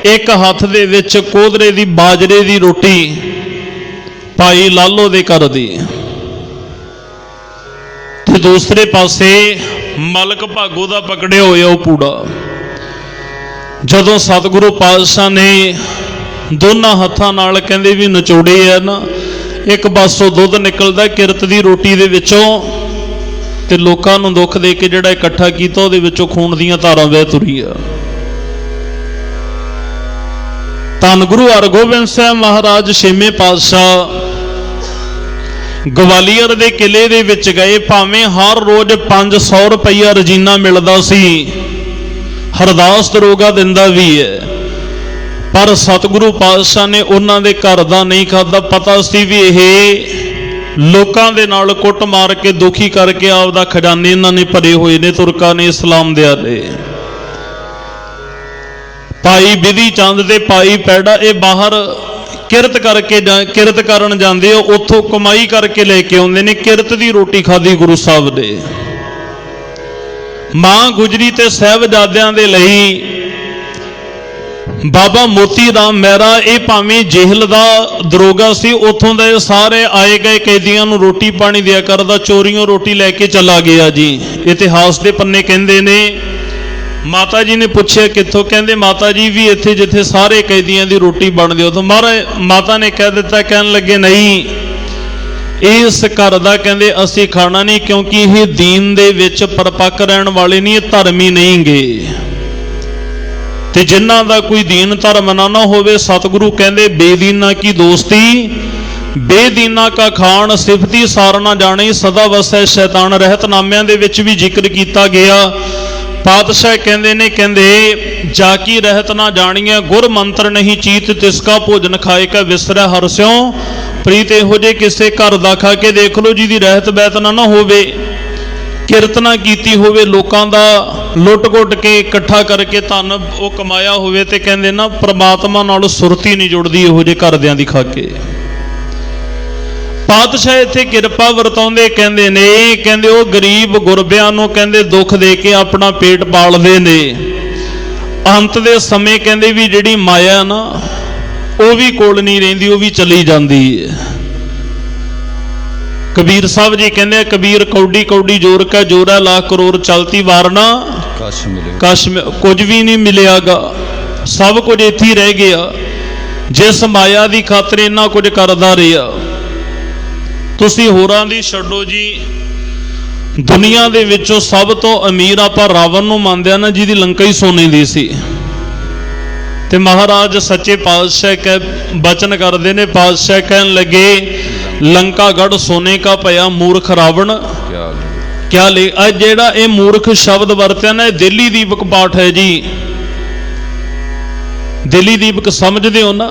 एक हथ दे विच कोदरे दी बाजरे दी रोटी भाई लालो दे घर दी, ते दूसरे पासे मलक भागो दा पकड़े होया वो पूड़ा। जदों सतगुरु पातशाह ने दोनों हत्थां नाल कहंदे भी नचोड़े है ना, एक पासों दुध निकलदा किरत दी रोटी दे विचों, ते लोकां नूं दुख दे के जिहड़ा इकट्ठा कीता उहदे विचों खून दीयां धारां वह तुरी आ। धन गुरु हरगोबिंद साहब महाराज छेवें पातशाह ग्वालियर दे किले दे विच गए। भावें हर रोज 500 रुपया रजीना मिलदा सी, हरदास दरोगा दिंदा भी है, पर सतगुरु पातशाह ने उन्हां दे घर दा नहीं खादा। पता सी भी यह लोकां दे नाल कुट मार के दुखी करके आपदा खजाने इन्हां ने भरे होए ने तुरकां ने इस्लाम दे आले। भाई बिधि चंद दे भाई पैड़ा ये बाहर किरत करके किरत करन जांदे, उत्थों कमाई करके लेके आउंदे ने। किरत दी रोटी खाधी गुरु साहब ने। मां गुजरी ते साहिबजादियां दे लई बाबा मोती राम मेहरा ये भावें जेल दा दरोगा सी, उत्थों दे सारे आए गए कैदियां नूं रोटी पानी दिया करदा, चोरियों रोटी लैके चला गया जी। इतिहास दे पन्ने कहंदे ने। माता जी ने पूछे कित्थों, कहंदे माता जी भी इत्थे जिथे सारे कैदियां दी रोटी बनदी उथों। महाराज माता ने कह दिता, कहन लगे नहीं इस घर दा कहंदे असीं खाना नहीं, क्योंकि ये दीन दे विच परपक्क रहण वाले नहीं, धर्मी नहीं गे, ते जिन्हां दा कोई दीन धर्म ना होवे। सतगुरु कहंदे बेदीना की दोस्ती, बेदीना का खान, सिफती सार ना जाने, सदा वसै शैतान रहत। नामिਆਂ ਦੇ ਵਿੱਚ भी जिक्र किया गया। पातशाह कहंदे ने, कहंदे जाकी रहत ना जानिए, गुर मंत्र नहीं चीत, तिसका भोजन खाए का विसरै हर स्यों प्रीत। इहो जे किसे घर दा खा के देख लो जिहदी रहत बैत ना होवे, किरत ना कीती होवे, लोकां दा लुट घुट के इकट्ठा करके धन वो कमाया होवे, ते कहंदे ना परमात्मा नाल सुरती नहीं जुड़दी इहो जे घरदियां दी खा के। पातशाह इत्थे किरपा वरताउंदे कहंदे ने, कहंदे वो गरीब गुरबियां नूं कहंदे दुख दे के अपना पेट पालदे ने। अंत दे समय कहंदे भी जिहड़ी माया ना वो भी कोल नहीं रहिंदी, वो भी चली जांदी है। कबीर साहब जी कहंदे कबीर कौडी कौडी जोर का जोरा, लाख करोड़ चलती वारना कश में कुछ भी नहीं मिलेगा, सब कुछ इत्थे ही रह गया। जिस माया की खातर इन्ना कुछ करदा रहा, तुसी होरां दी छड्डो जी। दुनिया दे विचों सब तो अमीर आपां रावण नूं मंनदे ना, जिहदी लंका ही सोने दी सी। ते महाराज सच्चे पातशाह कह बचन करदे ने। पातशाह कहन लगे लंका गढ़ सोने का पया, मूर्ख रावण क्या ले। अज जेड़ा ये मूर्ख शब्द वरत्या ना, दिली दीपक पाठ है जी। दिली दीपक समझदे हो ना,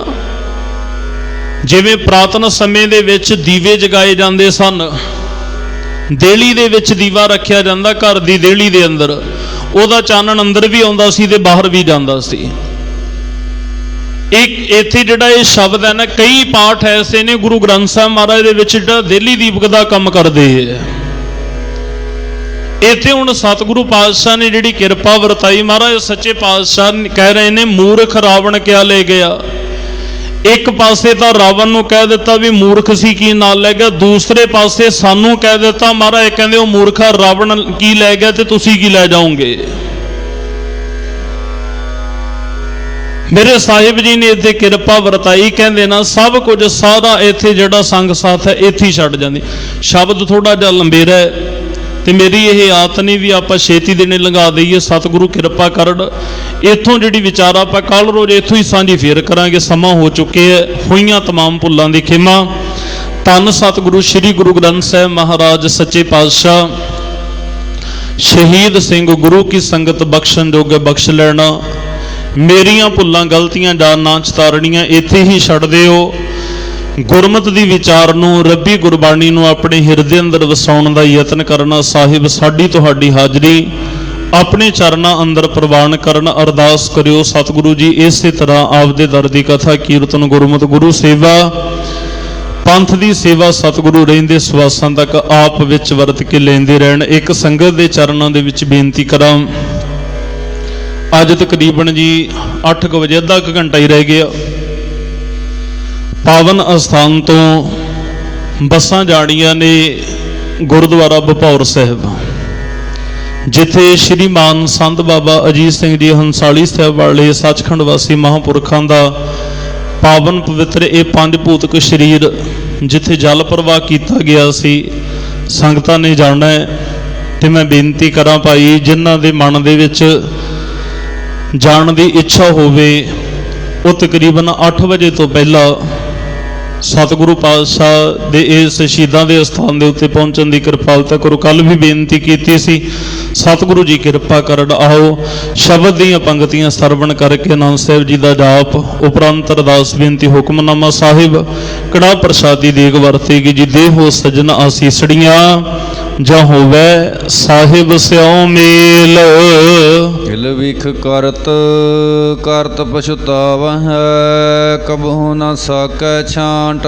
जिवें पुरातन समय दे विच दीवे जगाए जांदे सन, देहली दे विच दीवा रखिया जांदा घर दी देहली दे अंदर, ओहदा चानण अंदर भी आउंदा सी ते बाहर भी जांदा सी। एक इत्थे जिहड़ा ये शब्द है ना, कई पाठ ऐसे ने गुरु ग्रंथ साहिब महाराज दे विच जिहड़ा देहली दीपक दा काम करदे है। इत्थे हुण सतगुरु पातशाह ने जिहड़ी किरपा वरताई, महाराज सच्चे पातशाह कह रहे ने मूर्ख रावण क्या ले गया। एक पासे तो रावण नूं कह दिता भी मूर्ख सी की नाल लै गया, दूसरे पासे सानू कह दिता महाराज कहंदे ओह मूर्खा रावण की लै गया ते तुसी की लै जाओगे। मेरे साहिब जी ने इत्थे किरपा वरताई, कहंदे ना सब कुछ सारा इत्थे जिहड़ा संग साथ है इत्थे ही छड्ड जांदी। शब्द थोड़ा जिहा लंबेरा है ते मेरी यह आदत नहीं भी आपां छेती देने लंघा दईए। सतगुरु किरपा करन इत्थों जिहड़ी विचार आपां कल रोज इत्थों ही सांझी फेर करांगे। समा हो चुके है, होईयां तमाम भुल्लां दी खिमा। धन सतगुरु श्री गुरु ग्रंथ साहिब महाराज सच्चे पातशाह शहीद सिंह गुरु की संगत बख्शन जोगे बख्श लेना। मेरियां भुल्लां गलतियां जान ना चतारनियां इत्थे ही छड्ड दिओ। ਗੁਰਮਤਿ ਦੀ ਵਿਚਾਰ ਨੂੰ, ਰੱਬੀ ਗੁਰਬਾਣੀ ਨੂੰ ਆਪਣੇ ਹਿਰਦੇ ਅੰਦਰ ਵਸਾਉਣ ਦਾ ਯਤਨ ਕਰਨਾ। ਸਾਹਿਬ ਸਾਡੀ ਤੁਹਾਡੀ ਹਾਜ਼ਰੀ ਆਪਣੇ ਚਰਨਾਂ ਅੰਦਰ ਪ੍ਰਵਾਨ ਕਰਨ। ਅਰਦਾਸ ਕਰਿਓ ਸਤਿਗੁਰੂ ਜੀ ਇਸੇ ਤਰ੍ਹਾਂ ਆਪਦੇ ਦਰ ਦੀ ਕਥਾ ਕੀਰਤਨ, ਗੁਰਮਤਿ ਗੁਰੂ ਸੇਵਾ, ਪੰਥ ਦੀ ਸੇਵਾ ਸਤਿਗੁਰੂ ਰਹਿੰਦੇ ਸਵਾਸਾਂ ਤੱਕ ਆਪ ਵਿੱਚ ਵਰਤ ਕੇ ਲੈਂਦੇ ਰਹਿਣ। ਇੱਕ ਸੰਗਤ ਦੇ ਚਰਨਾਂ ਦੇ ਵਿੱਚ ਬੇਨਤੀ ਕਰਾਂ, ਅੱਜ ਤਕਰੀਬਨ ਜੀ 8 ਵਜੇ, ਅੱਧਾ ਕੁ ਘੰਟਾ ਹੀ ਰਹਿ ਗਿਆ। ਪਾਵਨ ਅਸਥਾਨ ਤੋਂ ਬੱਸਾਂ ਜਾਣੀਆਂ ਨੇ ਗੁਰਦੁਆਰਾ ਭਪੌਰ ਸਾਹਿਬ, ਜਿੱਥੇ ਸ਼੍ਰੀਮਾਨ ਸੰਤ ਬਾਬਾ ਅਜੀਤ ਸਿੰਘ ਜੀ ਹੰਸਾਲੀ ਸਾਹਿਬ ਵਾਲੇ ਸੱਚਖੰਡ ਵਾਸੀ ਮਹਾਂਪੁਰਖਾਂ ਦਾ ਪਾਵਨ ਪਵਿੱਤਰ ਇਹ ਪੰਜ ਭੂਤਕ ਸਰੀਰ, ਜਿੱਥੇ ਜਲ ਪ੍ਰਵਾਹ ਕੀਤਾ ਗਿਆ ਸੀ, ਸੰਗਤਾਂ ਨੇ ਜਾਣਨਾ ਹੈ। ਤੇ ਮੈਂ ਬੇਨਤੀ ਕਰਾਂ ਭਾਈ, ਜਿਨ੍ਹਾਂ ਦੇ ਮਨ ਦੇ ਵਿੱਚ ਜਾਣ ਦੀ ਇੱਛਾ ਹੋਵੇ ਉਹ ਤਕਰੀਬਨ 8 ਵਜੇ ਤੋਂ ਪਹਿਲਾਂ ਸਤਿਗੁਰੂ ਪਾਤਸ਼ਾਹ ਦੇ ਇਸ ਸ਼ਹੀਦਾਂ ਦੇ ਅਸਥਾਨ ਦੇ ਉੱਤੇ ਪਹੁੰਚਣ ਦੀ ਕਿਰਪਾਲਤਾ ਕਰੋ। ਕੱਲ ਵੀ ਬੇਨਤੀ ਕੀਤੀ ਸੀ, ਸਤਿਗੁਰੂ ਜੀ ਕਿਰਪਾ ਕਰਨ। ਆਓ ਸ਼ਬਦ ਦੀਆਂ ਪੰਕਤੀਆਂ ਸਰਵਣ ਕਰਕੇ ਆਨੰਦ ਸਾਹਿਬ ਜੀ ਦਾ ਜਾਪ, ਉਪਰੰਤ ਅਰਦਾਸ ਬੇਨਤੀ। ਹੁਕਮਨਾਮਾ ਸਾਹਿਬ ਕੜਾ ਪ੍ਰਸ਼ਾਦੀ ਦੇਗ ਵਰਤੇਗੀ ਜੀ। ਦੇਹੋ ਸਜਣ ਆਸੀਸੜੀਆਂ, ਜਾਂ ਹੋਵੇ ਸਾਹਿਬ ਸਿਉ ਮੇਲ। ਹਿਲ ਵਿਖ ਕਰਤ ਕਰਤ ਪਛਤਾਵਹਿ, ਕਬਹੁ ਨ ਸਕੈ ਛਾਂਟ।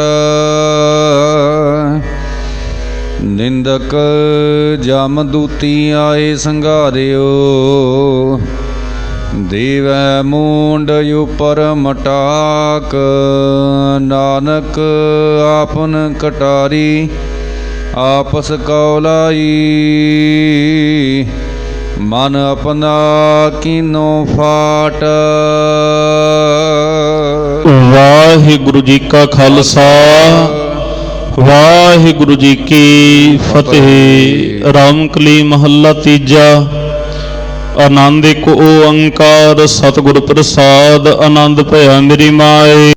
ਨਿੰਦਕ ਜਮ ਦੂਤੀ ਆਏ ਸੰਘਾਰਿਓ, ਦੇਵੈ ਮੂੰਡ ਉਪਰ ਮਟਾਕ। ਨਾਨਕ ਆਪਨ ਕਟਾਰੀ ਆਪਸ ਕੌਲਾਈ, ਮਨ ਆਪਣਾ ਕੀਨੋ ਫਾਟ। ਵਾਹਿਗੁਰੂ ਜੀ ਕਾ ਖਾਲਸਾ, ਵਾਹਿਗੁਰੂ ਜੀ ਕੀ ਫਤਿਹ। ਰਾਮਕਲੀ ਮਹੱਲਾ ਤੀਜਾ। ਆਨੰਦ ਏਕ ਓੰਕਾਰ ਸਤਿਗੁਰ ਪ੍ਰਸਾਦ, ਆਨੰਦ ਭਇਆ ਮੇਰੀ ਮਾਏ।